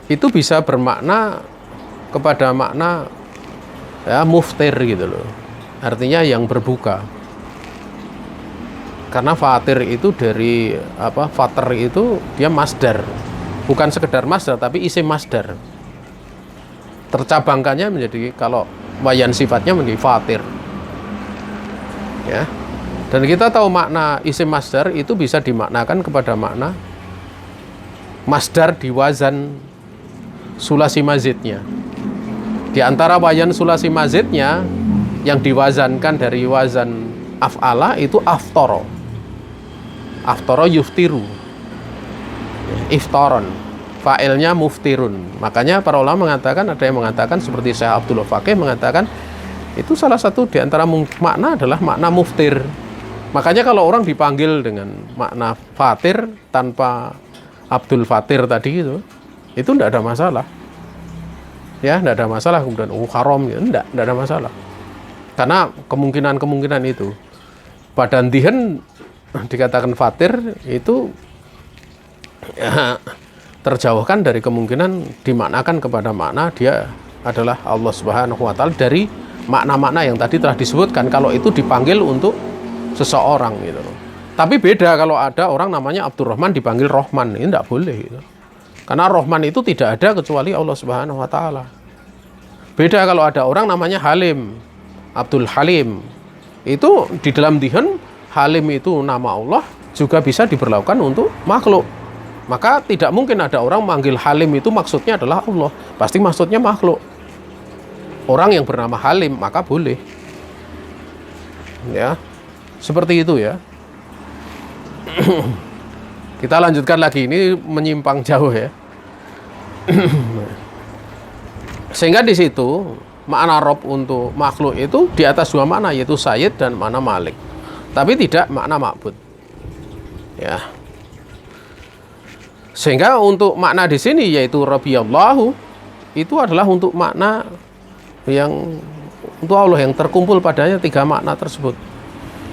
itu bisa bermakna kepada makna, ya, muftir gitu loh. Artinya yang berbuka. Karena fatir itu dari apa? Fatir itu dia masdar. Bukan sekedar masdar tapi isim masdar. Tercabangkannya menjadi, kalau wayan sifatnya menjadi fatir. Ya. Dan kita tahu makna isim masdar itu bisa dimaknakan kepada makna masdar di wazan sulasi mazidnya. Di antara wazan sulasi mazidnya yang diwazankan dari wazan af'ala itu aftoro. Aftoro yuftiru, iftaron, fa'ilnya muftirun. Makanya para ulama mengatakan, ada yang mengatakan seperti Syekh Abdullah Faqih mengatakan itu salah satu di antara makna adalah makna muftir. Makanya kalau orang dipanggil dengan makna fatir tanpa Abdul Fatir tadi itu tidak ada masalah. Ya, tidak ada masalah. Kemudian haram ya, tidak ada masalah. Karena kemungkinan itu. Badan dihen dikatakan fatir itu ya, terjauhkan dari kemungkinan dimaknakan kepada makna dia adalah Allah Subhanahu wa taala dari makna-makna yang tadi telah disebutkan kalau itu dipanggil untuk seseorang gitu. Tapi beda kalau ada orang namanya Abdurrahman dipanggil Rohman, ini tidak boleh gitu. Karena Rohman itu tidak ada kecuali Allah Subhanahu wa taala. Beda kalau ada orang namanya Halim, Abdul Halim. Itu di dalam dihen Halim itu nama Allah juga bisa diberlakukan untuk makhluk. Maka tidak mungkin ada orang manggil Halim itu maksudnya adalah Allah. Pasti maksudnya makhluk. Orang yang bernama Halim maka boleh. Ya. Seperti itu ya. Kita lanjutkan lagi, ini menyimpang jauh ya. Sehingga di situ makna Rob untuk makhluk itu di atas dua makna, yaitu Sayyid dan makna Malik. Tapi tidak makna ma'bud. Ya. Sehingga untuk makna di sini yaitu Rabbiyallahu itu adalah untuk makna yang untuk Allah yang terkumpul padanya tiga makna tersebut.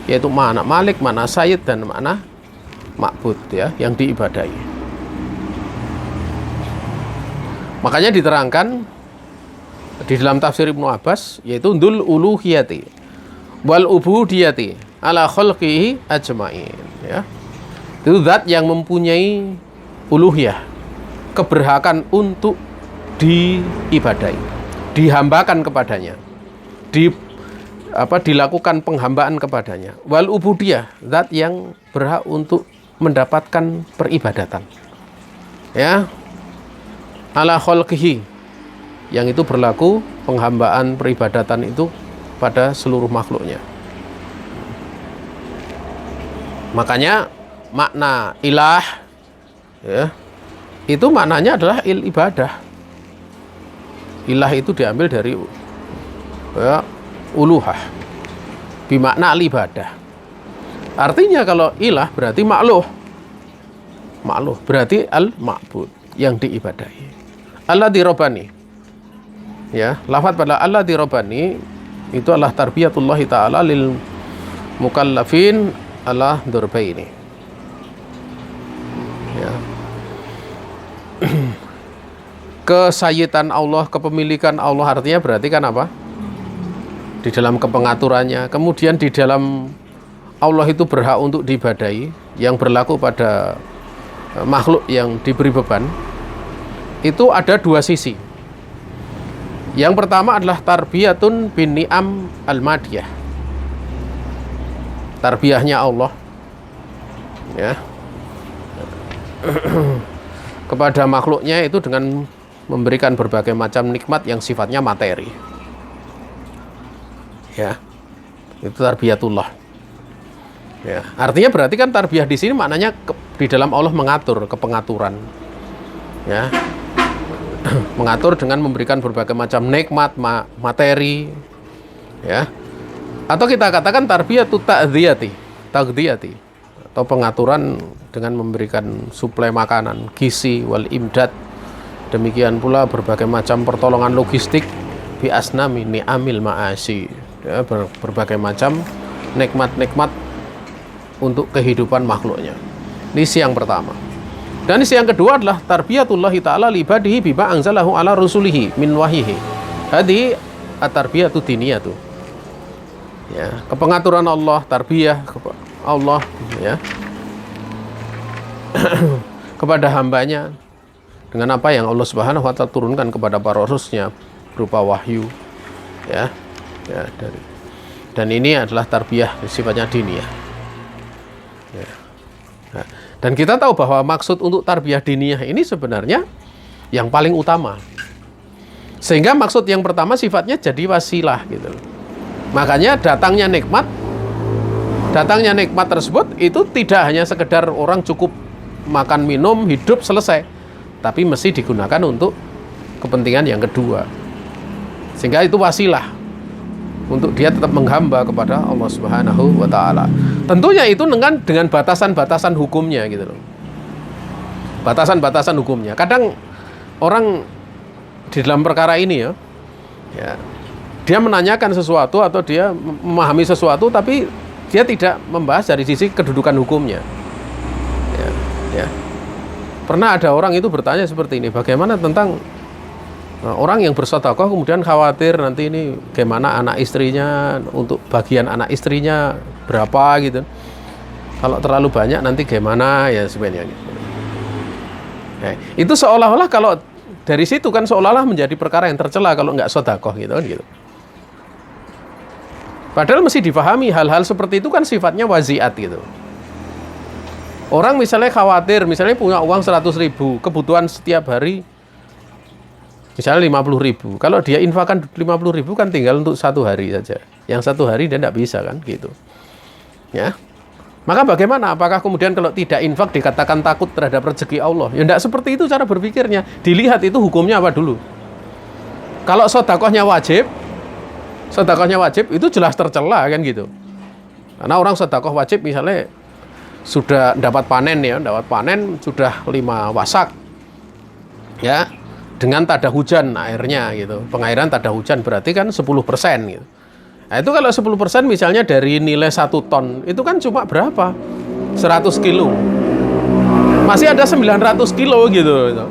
Yaitu makna Malik, makna Sayyid dan makna ma'bud ya, yang diibadahi. Makanya diterangkan di dalam tafsir Ibnu Abbas yaitu dzul uluhiyati wal ubudiyati ala khalqihi ajmain ya. Itu zat yang mempunyai uluhiyah, keberhakan untuk diibadahi, dihambakan kepadanya, dilakukan penghambaan kepadanya. Wal ubudiyah, zat yang berhak untuk mendapatkan peribadatan. Ya. Ala khalqihi, yang itu berlaku penghambaan peribadatan itu pada seluruh makhluknya. Makanya makna ilah ya, itu maknanya adalah ibadah. Ilah itu diambil dari ya, uluhah bimakna al-ibadah. Artinya kalau ilah berarti makhluk. Makhluk berarti al-ma'bud, yang diibadahi. Alladzi rabbani. Ya, lafaz pada alladzi rabbani itu adalah tarbiyatullah taala lil mukallafin ala dzurbaini. Ya. Kesayidan Allah, kepemilikan Allah artinya berarti kan apa? Di dalam kepengaturannya, kemudian di dalam Allah itu berhak untuk diibadahi, yang berlaku pada makhluk yang diberi beban. Itu ada dua sisi. Yang pertama adalah tarbiyatun bin ni'am al-madiyah. Tarbiyahnya Allah ya kepada makhluknya itu dengan memberikan berbagai macam nikmat yang sifatnya materi. Ya. Itu tarbiyatullah. Ya, artinya berarti kan tarbiyah di sini maknanya di dalam Allah mengatur, kepengaturan. Ya. Mengatur dengan memberikan berbagai macam nikmat materi. Ya. Atau kita katakan tarbiyatut taghdiyati atau pengaturan dengan memberikan suplai makanan, gizi wal imdad. Demikian pula berbagai macam pertolongan logistik bi asnami ni'amil ma'asi. Ya, berbagai macam nikmat-nikmat untuk kehidupan makhluknya. Ini yang pertama. Dan yang kedua adalah tarbiyatullah ta'ala li ibadihi bima anzalahu ala rusulihi min wahyihi. Hadi at-tarbiyatu diniyatu. Ya, kepengaturan Allah, tarbiyah Allah ya kepada hambanya dengan apa yang Allah Subhanahu wa taala turunkan kepada para rasulnya berupa wahyu ya dan ini adalah tarbiyah sifatnya diniyah ya. Nah, Dan kita tahu bahwa maksud untuk tarbiyah diniyah ini sebenarnya yang paling utama. Sehingga maksud yang pertama sifatnya jadi wasilah gitu. Makanya datangnya nikmat tersebut itu tidak hanya sekedar orang cukup makan minum hidup selesai, tapi mesti digunakan untuk kepentingan yang kedua. Sehingga itu wasilah untuk dia tetap menghamba kepada Allah Subhanahu wa taala. Tentunya itu dengan batasan-batasan hukumnya gitu loh. Batasan-batasan hukumnya. Kadang orang di dalam perkara ini ya, dia menanyakan sesuatu atau dia memahami sesuatu tapi dia tidak membahas dari sisi kedudukan hukumnya. Ya. Pernah ada orang itu bertanya seperti ini, bagaimana tentang orang yang bersedekah kemudian khawatir nanti ini gimana anak istrinya, untuk bagian anak istrinya berapa gitu. Kalau terlalu banyak nanti gimana ya sebenarnya. Itu seolah-olah kalau dari situ kan seolah-olah menjadi perkara yang tercela kalau nggak sedekah gitu kan gitu. Padahal mesti difahami hal-hal seperti itu kan sifatnya waziat gitu. Orang misalnya khawatir, misalnya punya uang 100.000, kebutuhan setiap hari misalnya 50.000. Kalau dia infakkan 50.000 kan tinggal untuk 1 hari saja. Yang 1 hari dia tidak bisa kan gitu. Ya. Maka bagaimana? Apakah kemudian kalau tidak infak dikatakan takut terhadap rezeki Allah? Ya tidak seperti itu cara berpikirnya. Dilihat itu hukumnya apa dulu. Kalau sedekahnya wajib itu jelas tercela kan gitu. Karena orang sedekah wajib misalnya sudah dapat panen sudah 5 wasak. Ya. Dengan tada hujan airnya gitu. Pengairan tada hujan berarti kan 10% gitu. Nah, itu kalau 10% misalnya dari nilai 1 ton, itu kan cuma berapa? 100 kilo. Masih ada 900 kilo gitu.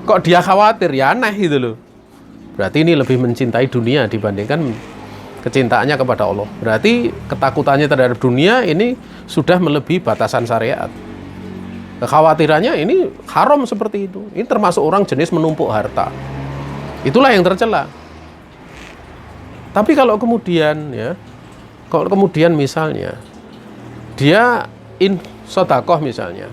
Kok dia khawatir? Ya aneh gitu loh. Berarti ini lebih mencintai dunia dibandingkan kecintaannya kepada Allah. Berarti ketakutannya terhadap dunia ini sudah melebihi batasan syariat. Kekhawatirannya ini haram seperti itu. Ini termasuk orang jenis menumpuk harta. Itulah yang tercela. Tapi kalau kemudian misalnya dia sedekah misalnya.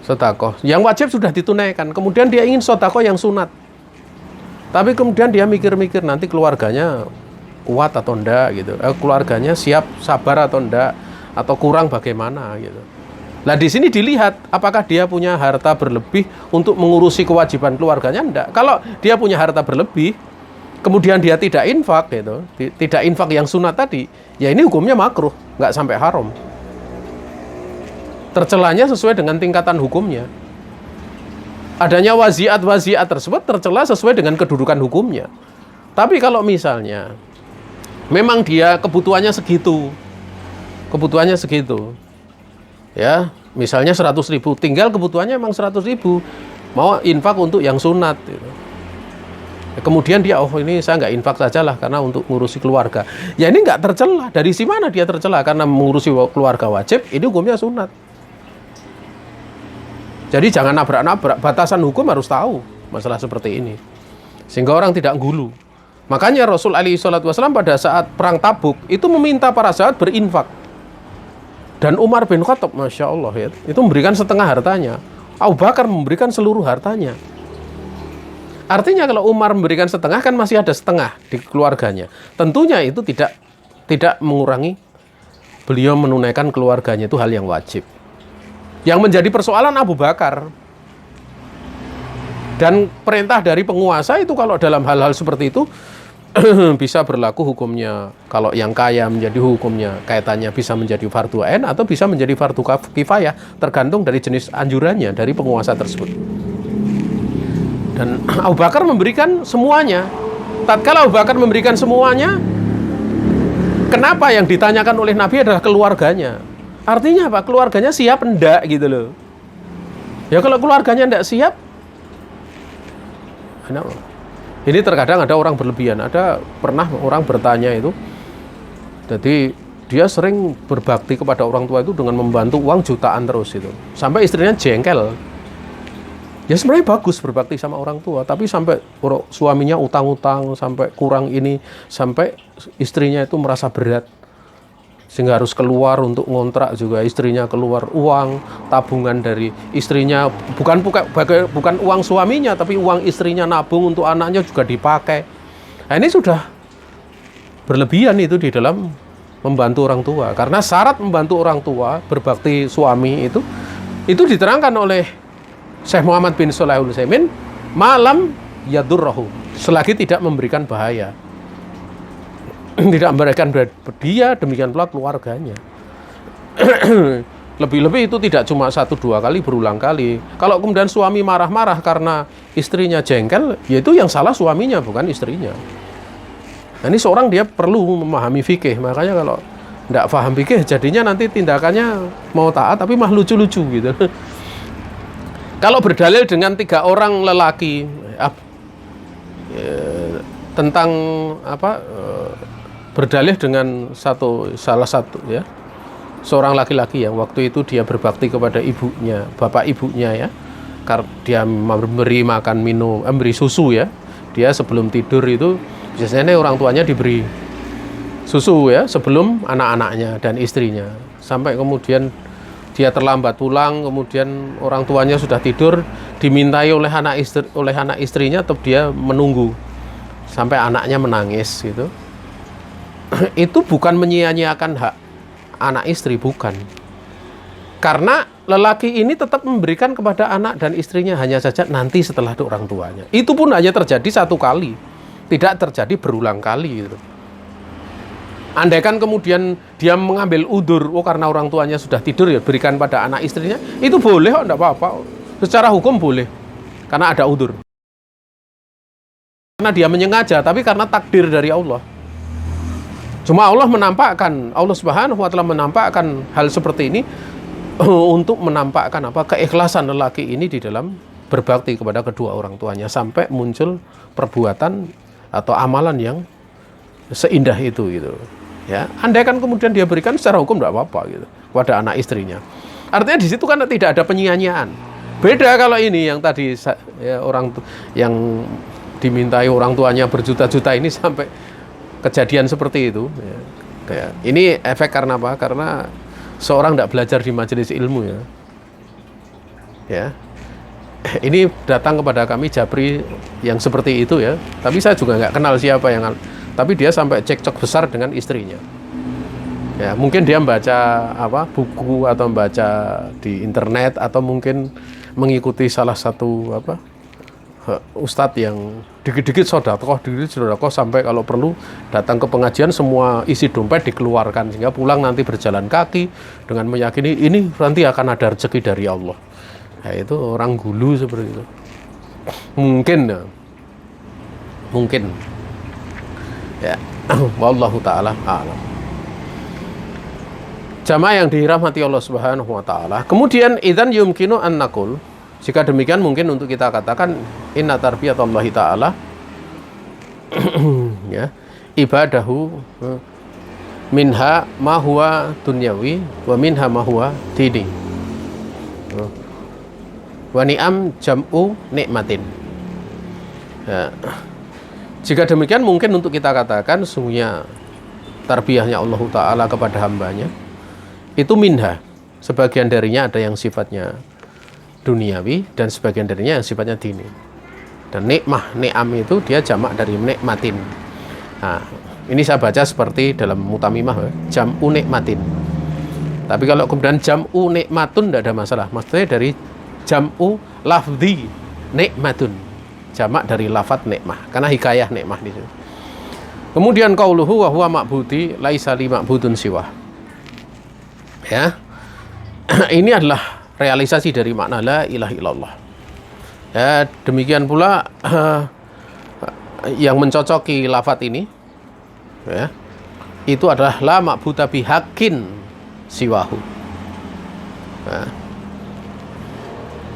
Sedekah yang wajib sudah ditunaikan, kemudian dia ingin sedekah yang sunat. Tapi kemudian dia mikir-mikir nanti keluarganya kuat atau enggak gitu. Keluarganya siap sabar atau enggak, atau kurang bagaimana gitu. Nah di sini dilihat apakah dia punya harta berlebih untuk mengurusi kewajiban keluarganya enggak. Kalau dia punya harta berlebih, kemudian dia tidak infak gitu, tidak infak yang sunat tadi, ya ini hukumnya makruh, nggak sampai haram. Tercelanya sesuai dengan tingkatan hukumnya. Adanya waziat tersebut tercela sesuai dengan kedudukan hukumnya. Tapi kalau misalnya memang dia kebutuhannya segitu, ya misalnya 100.000, tinggal kebutuhannya memang 100.000, mau infak untuk yang sunat gitu. Kemudian dia ini saya nggak infak saja lah karena untuk ngurusi keluarga. Ya ini nggak tercela. Dari si mana dia tercela? Karena mengurusi keluarga wajib, ini hukumnya sunat. Jadi jangan nabrak-nabrak, batasan hukum harus tahu masalah seperti ini. Sehingga orang tidak gulu. Makanya Rasul alaihi salatu wasallam pada saat perang Tabuk itu meminta para sahabat berinfak. Dan Umar bin Khattab, Masya Allah ya, itu memberikan setengah hartanya. Abu Bakar memberikan seluruh hartanya. Artinya kalau Umar memberikan setengah kan masih ada setengah di keluarganya. Tentunya itu tidak mengurangi beliau menunaikan keluarganya, itu hal yang wajib. Yang menjadi persoalan Abu Bakar. Dan perintah dari penguasa itu kalau dalam hal-hal seperti itu bisa berlaku hukumnya. Kalau yang kaya menjadi hukumnya kaitannya bisa menjadi fardu ain atau bisa menjadi fardu kifayah, tergantung dari jenis anjurannya dari penguasa tersebut. Dan Abu Bakar memberikan semuanya. Tatkala Abu Bakar memberikan semuanya, kenapa yang ditanyakan oleh Nabi adalah keluarganya? Artinya apa? Keluarganya siap enggak gitu loh. Ya kalau keluarganya enggak siap, ini terkadang ada orang berlebihan. Ada pernah orang bertanya itu, jadi dia sering berbakti kepada orang tua itu dengan membantu uang jutaan terus itu, sampai istrinya jengkel. Ya sebenarnya bagus berbakti sama orang tua, tapi sampai suaminya utang-utang, sampai kurang ini, sampai istrinya itu merasa berat. sehingga harus keluar untuk ngontrak juga, istrinya keluar uang tabungan dari istrinya, bukan uang suaminya, tapi uang istrinya nabung untuk anaknya juga dipakai. Nah, ini sudah berlebihan itu di dalam membantu orang tua, karena syarat membantu orang tua, berbakti suami itu diterangkan oleh Syekh Muhammad bin Shalih Al Utsaimin, malam yadurrahu, selagi tidak memberikan bahaya. Tidak memberikan dia, demikian pula keluarganya. Lebih-lebih itu tidak cuma 1-2 kali, berulang kali. Kalau kemudian suami marah-marah karena istrinya jengkel, ya itu yang salah suaminya, bukan istrinya. Nah, ini seorang dia perlu memahami fikih. Makanya kalau tidak paham fikih, jadinya nanti tindakannya mau taat tapi mah lucu-lucu gitu. Kalau berdalil dengan 3 orang lelaki tentang berdalih dengan salah satu ya, seorang laki-laki yang waktu itu dia berbakti kepada ibunya, bapak ibunya ya, karena dia memberi makan minum, memberi susu ya. Dia sebelum tidur itu biasanya orang tuanya diberi susu ya sebelum anak-anaknya dan istrinya. Sampai kemudian dia terlambat pulang, kemudian orang tuanya sudah tidur, dimintai oleh anak istrinya, tetap dia menunggu sampai anaknya menangis gitu. Itu bukan menyia-nyiakan hak anak istri, bukan. Karena lelaki ini tetap memberikan kepada anak dan istrinya, hanya saja nanti setelah orang tuanya. Itu pun hanya terjadi 1 kali, tidak terjadi berulang kali gitu. Andaikan kemudian dia mengambil udzur, karena orang tuanya sudah tidur ya berikan pada anak istrinya, itu boleh kok, enggak apa-apa. Secara hukum boleh, karena ada udzur. Karena dia menyengaja, tapi karena takdir dari Allah. Cuma Allah Subhanahu wa Ta'ala menampakkan hal seperti ini untuk menampakkan keikhlasan lelaki ini di dalam berbakti kepada kedua orang tuanya, sampai muncul perbuatan atau amalan yang seindah itu gitu. Ya, andaikan kemudian dia berikan secara hukum tidak apa-apa gitu kepada anak istrinya. Artinya di situ kan tidak ada penyia-nyiaan. Beda kalau ini yang tadi ya, orang yang dimintai orang tuanya berjuta-juta ini sampai kejadian seperti itu ya. Kayak ini efek karena apa? Karena seorang tidak belajar di majelis ilmu ya. Ini datang kepada kami Japri yang seperti itu ya. Tapi saya juga nggak kenal siapa yang, tapi dia sampai cekcok besar dengan istrinya. Ya, mungkin dia membaca buku atau membaca di internet, atau mungkin mengikuti salah satu ustadz yang dikit-dikit sodakoh, sampai kalau perlu datang ke pengajian semua isi dompet dikeluarkan, sehingga pulang nanti berjalan kaki dengan meyakini ini nanti akan ada rezeki dari Allah. Nah, itu orang gulu seperti itu. Mungkin ya. Wallahu ta'ala a'lam. Jamaah yang dirahmati Allah Subhanahu wa Ta'ala. Kemudian idzan yumkinu an naqul, jika demikian mungkin untuk kita katakan inna tarbiyatallahi ta'ala ya, ibadahu minha ma huwa dunyawi wa minha ma huwa dini wa ni'am jam'u nikmatin ya. Jika demikian mungkin untuk kita katakan sungguhnya tarbiyahnya Allah Ta'ala kepada hambanya itu minha, sebagian darinya ada yang sifatnya duniawi dan sebagian darinya yang sifatnya dini. Dan ni'am itu dia jamak dari nikmatin. Nah, ini saya baca seperti dalam Mutamimah jam'u nikmatin. Tapi kalau kemudian jam'u nikmatun tidak ada masalah. Maksudnya dari jam'u lafzi nikmatun, jamak dari lafaz nikmah, karena hikayah nikmah di situ. Kemudian qauluhu wa huwa ma'budi laisa li ma'budun siwa. Ya. Ini adalah realisasi dari makna la ilaha illallah. Ya, demikian pula yang mencocoki lafaz ini ya, itu adalah la ma'buda bihaqqin siwahu. Ya.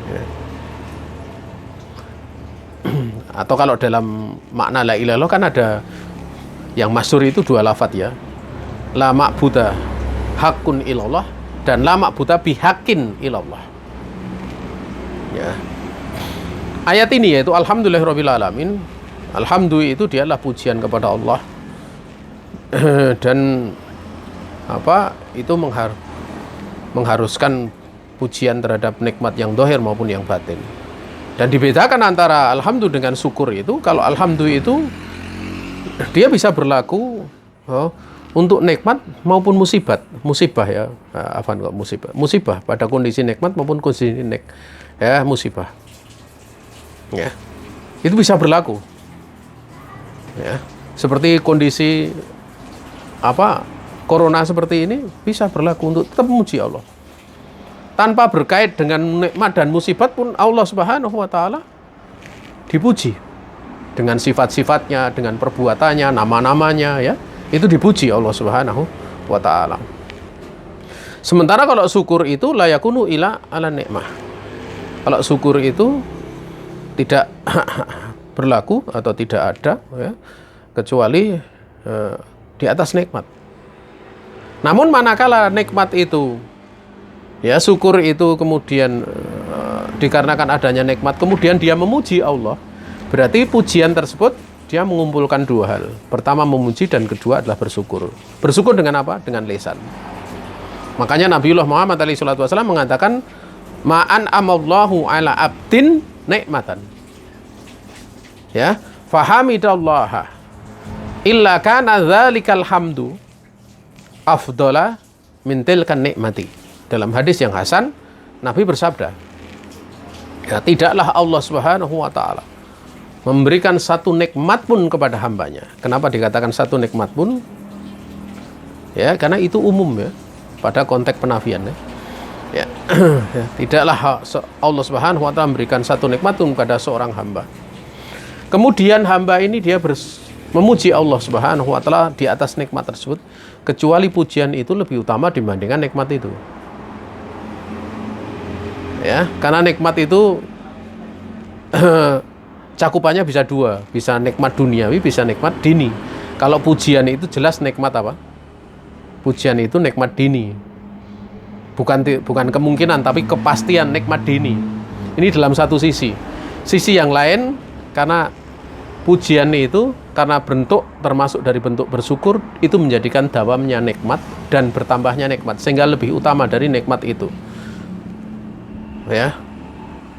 Ya. Atau kalau dalam makna la ilaha illallah kan ada yang masyhur itu 2 lafaz ya. La ma'buda haqqun illallah dan la ma'buda bihaqqin illallah. Ya. Ayat ini yaitu alhamdulillahirabbil alamin. Alhamdulillah itu dialah pujian kepada Allah. Dan itu mengharuskan pujian terhadap nikmat yang dohir maupun yang batin. Dan dibedakan antara alhamdu dengan syukur itu, kalau alhamdu itu dia bisa berlaku untuk nikmat maupun musibah ya, musibah pada kondisi nikmat maupun kondisi musibah ya, itu bisa berlaku ya, seperti kondisi corona seperti ini bisa berlaku untuk tetap memuji Allah tanpa berkait dengan nikmat dan musibat pun. Allah Subhanahu wa Ta'ala dipuji dengan sifat-sifatnya, dengan perbuatannya, nama-namanya ya, itu dipuji Allah Subhanahu wa Ta'ala. Sementara kalau syukur itu la yakunu ila ala nikmah. Kalau syukur itu tidak berlaku atau tidak ada ya, kecuali di atas nikmat. Namun manakala nikmat itu ya, syukur itu kemudian dikarenakan adanya nikmat kemudian dia memuji Allah, berarti pujian tersebut dia mengumpulkan dua hal. Pertama memuji dan kedua adalah bersyukur. Bersyukur dengan apa? Dengan lisan. Makanya Nabiullah Muhammad SAW mengatakan ma'an amallahu ala abdin nikmatan ya fahamidallaha illa kana dzalikal hamdu afdala min tilkan nikmati. Dalam hadis yang hasan, Nabi bersabda, ya, tidaklah Allah Subhanahu wa Ta'ala memberikan satu nikmat pun kepada hambanya. Kenapa dikatakan satu nikmat pun? Ya, karena itu umum ya, pada konteks penafian ya. Ya, tidaklah Allah Subhanahu wa Ta'ala memberikan satu nikmat pun kepada seorang hamba. Kemudian hamba ini dia memuji Allah Subhanahu wa Ta'ala di atas nikmat tersebut, kecuali pujian itu lebih utama dibandingkan nikmat itu. Ya, karena nikmat itu cakupannya bisa dua, bisa nikmat duniawi, bisa nikmat dini. Kalau pujian itu jelas nikmat apa? Pujian itu nikmat dini. Bukan kemungkinan, tapi kepastian nikmat dini. Ini dalam satu sisi. Sisi yang lain, karena pujian itu karena bentuk termasuk dari bentuk bersyukur, itu menjadikan dawamnya nikmat dan bertambahnya nikmat, sehingga lebih utama dari nikmat itu. Ya,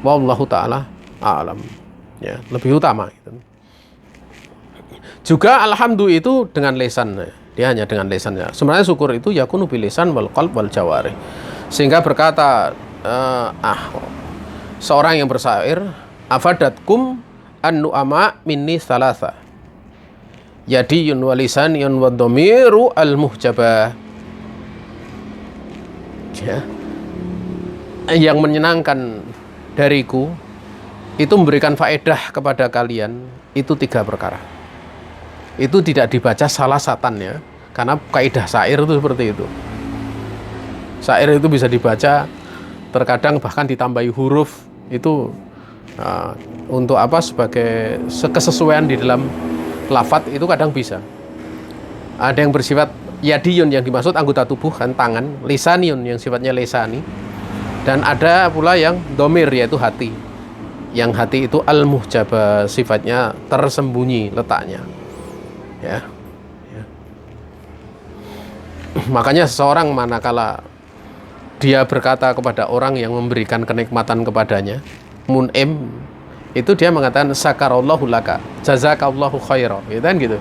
wallahu ta'ala a'lam. Ya, lebih utama gitu. Juga alhamdulillah itu dengan lisan, dia hanya dengan lisannya. Sebenarnya syukur itu yakunu bil lisan wal qalb wal jawarih. Sehingga berkata seorang yang bersair, afadatkum an-nu'ama minni salasa yadiyun wa lisaniyun wa dhamiru al-muhjabah. Ya, yang menyenangkan dariku itu memberikan faedah kepada kalian itu 3 perkara. Itu tidak dibaca salah satannya, karena kaidah syair itu seperti itu. Syair itu bisa dibaca, terkadang bahkan ditambahi huruf itu untuk apa, sebagai kesesuaian di dalam lafadz itu kadang bisa. Ada yang bersifat yadiyun, yang dimaksud anggota tubuh kan tangan, lisaniyun yang sifatnya lesani. Dan ada pula yang domir, yaitu hati. Yang hati itu al-muhjabah, sifatnya tersembunyi letaknya. Ya. Makanya seseorang manakala dia berkata kepada orang yang memberikan kenikmatan kepadanya, mun'im, itu dia mengatakan sakarallahu laka, jazakallahu khaira, gitu kan gitu.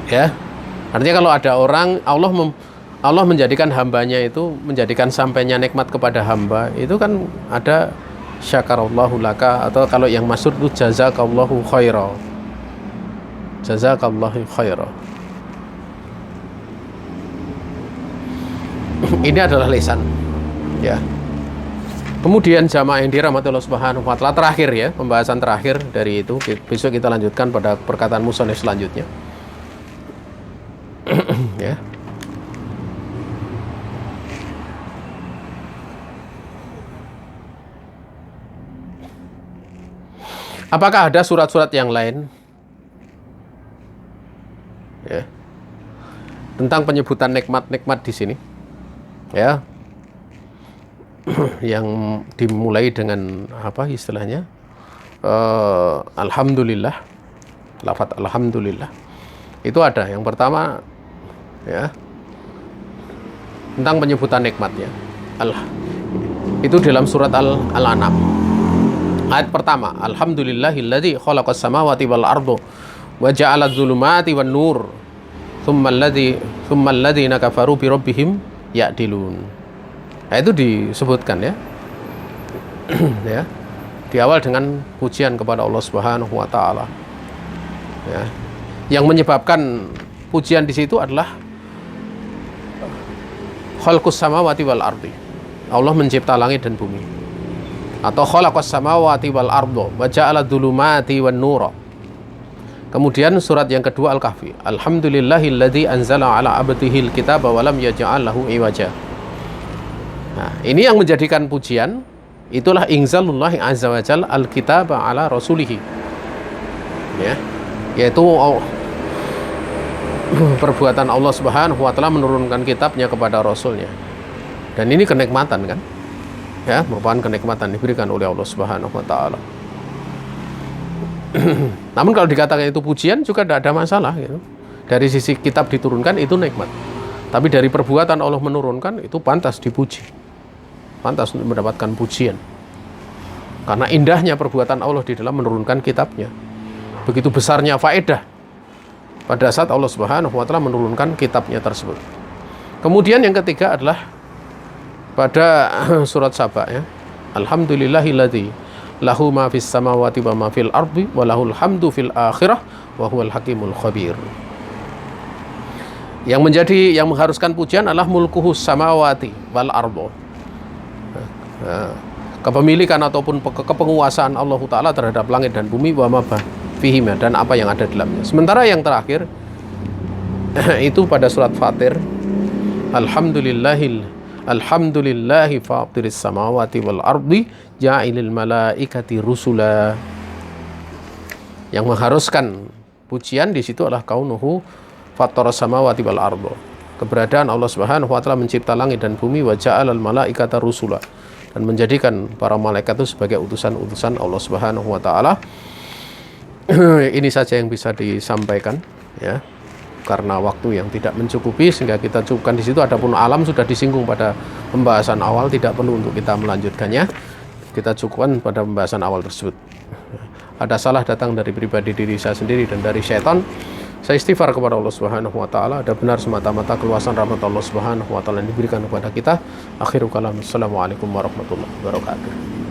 Ya. Artinya kalau ada orang, Allah menjadikan hambanya itu, menjadikan sampainya nikmat kepada hamba, itu kan ada syakarallahu laka, atau kalau yang masyhur itu jazakallahu khaira. Jazakallahu khaira. Ini adalah lisan. Ya. Kemudian jamaah yang dirahmati Allah Subhanahu wa Ta'ala, terakhir ya, pembahasan terakhir dari itu. Besok kita lanjutkan pada perkataan musannif selanjutnya. Ya. Apakah ada surat-surat yang lain ya, tentang penyebutan nikmat-nikmat di sini? Ya. Yang dimulai dengan apa istilahnya? Alhamdulillah. Lafaz alhamdulillah. Itu ada. Yang pertama ya, tentang penyebutan nikmatnya. Itu dalam surat Al-An'am. Ayat pertama, alhamdulillahilladzi khalaqas samawati wal arda wa ja'ala adh-dhulumati wan nur thumma alladhina kafaru bi rabbihim ya'dilun. Nah, itu disebutkan ya. Ya. Di awal dengan pujian kepada Allah Subhanahu wa taala. Ya. Yang menyebabkan pujian di situ adalah khalqus samawati wal ardi. Allah mencipta langit dan bumi. Atau khalaqas samawati wal arda wa ja'ala dzulumati wan nura. Kemudian surat yang kedua Al-Kahfi, alhamdulillahilladzi anzala ala abdihil kitaba wa lam yaj'al lahu iwaja. Nah, ini yang menjadikan pujian itulah inzalullahi azza wa jalla al-kitaba ala rasulihi. Ya, yaitu perbuatan Allah Subhanahu wa taala menurunkan kitabnya kepada rasulnya. Dan ini kenikmatan kan? Ya, merupakan kenikmatan diberikan oleh Allah Subhanahu wa taala. Namun kalau dikatakan itu pujian juga tidak ada masalah gitu. Dari sisi kitab diturunkan itu nikmat. Tapi dari perbuatan Allah menurunkan itu pantas dipuji. Pantas untuk mendapatkan pujian. Karena indahnya perbuatan Allah di dalam menurunkan kitabnya. Begitu besarnya faedah pada saat Allah Subhanahu wa taala menurunkan kitabnya tersebut. Kemudian yang ketiga adalah pada surat Saba ya. Alhamdulillahilladzi lahu ma fis samawati wa ma fil ardi wa lahul hamdu fil akhirah wa huwal hakimul khabir. Yang mengharuskan pujian adalah mulkuhus samawati wal ardi. Kepemilikan ataupun kepenguasaan Allah Ta'ala terhadap langit dan bumi wa ma fihima dan apa yang ada dalamnya. Sementara yang terakhir itu pada surat Fatir, Alhamdulillahi fatiris samawati wal ardi ja'ilil malaikati rusula. Yang mengharuskan pujian di situ adalah kaunuhu fattaras samawati wal ardi. Keberadaan Allah Subhanahu wa taala mencipta langit dan bumi wa ja'alal malaikata rusula dan menjadikan para malaikat itu sebagai utusan-utusan Allah Subhanahu wa taala. Ini saja yang bisa disampaikan ya. Karena waktu yang tidak mencukupi sehingga kita cukupkan di situ. Adapun alam sudah disinggung pada pembahasan awal, tidak perlu untuk kita melanjutkannya. Kita cukupkan pada pembahasan awal tersebut. Ada salah datang dari pribadi diri saya sendiri dan dari syaitan. Saya istighfar kepada Allah Subhanahu wa taala. Ada benar semata-mata keluasan rahmat Allah Subhanahu wa taala yang diberikan kepada kita. Akhirul kalam. Assalamualaikum warahmatullahi wabarakatuh.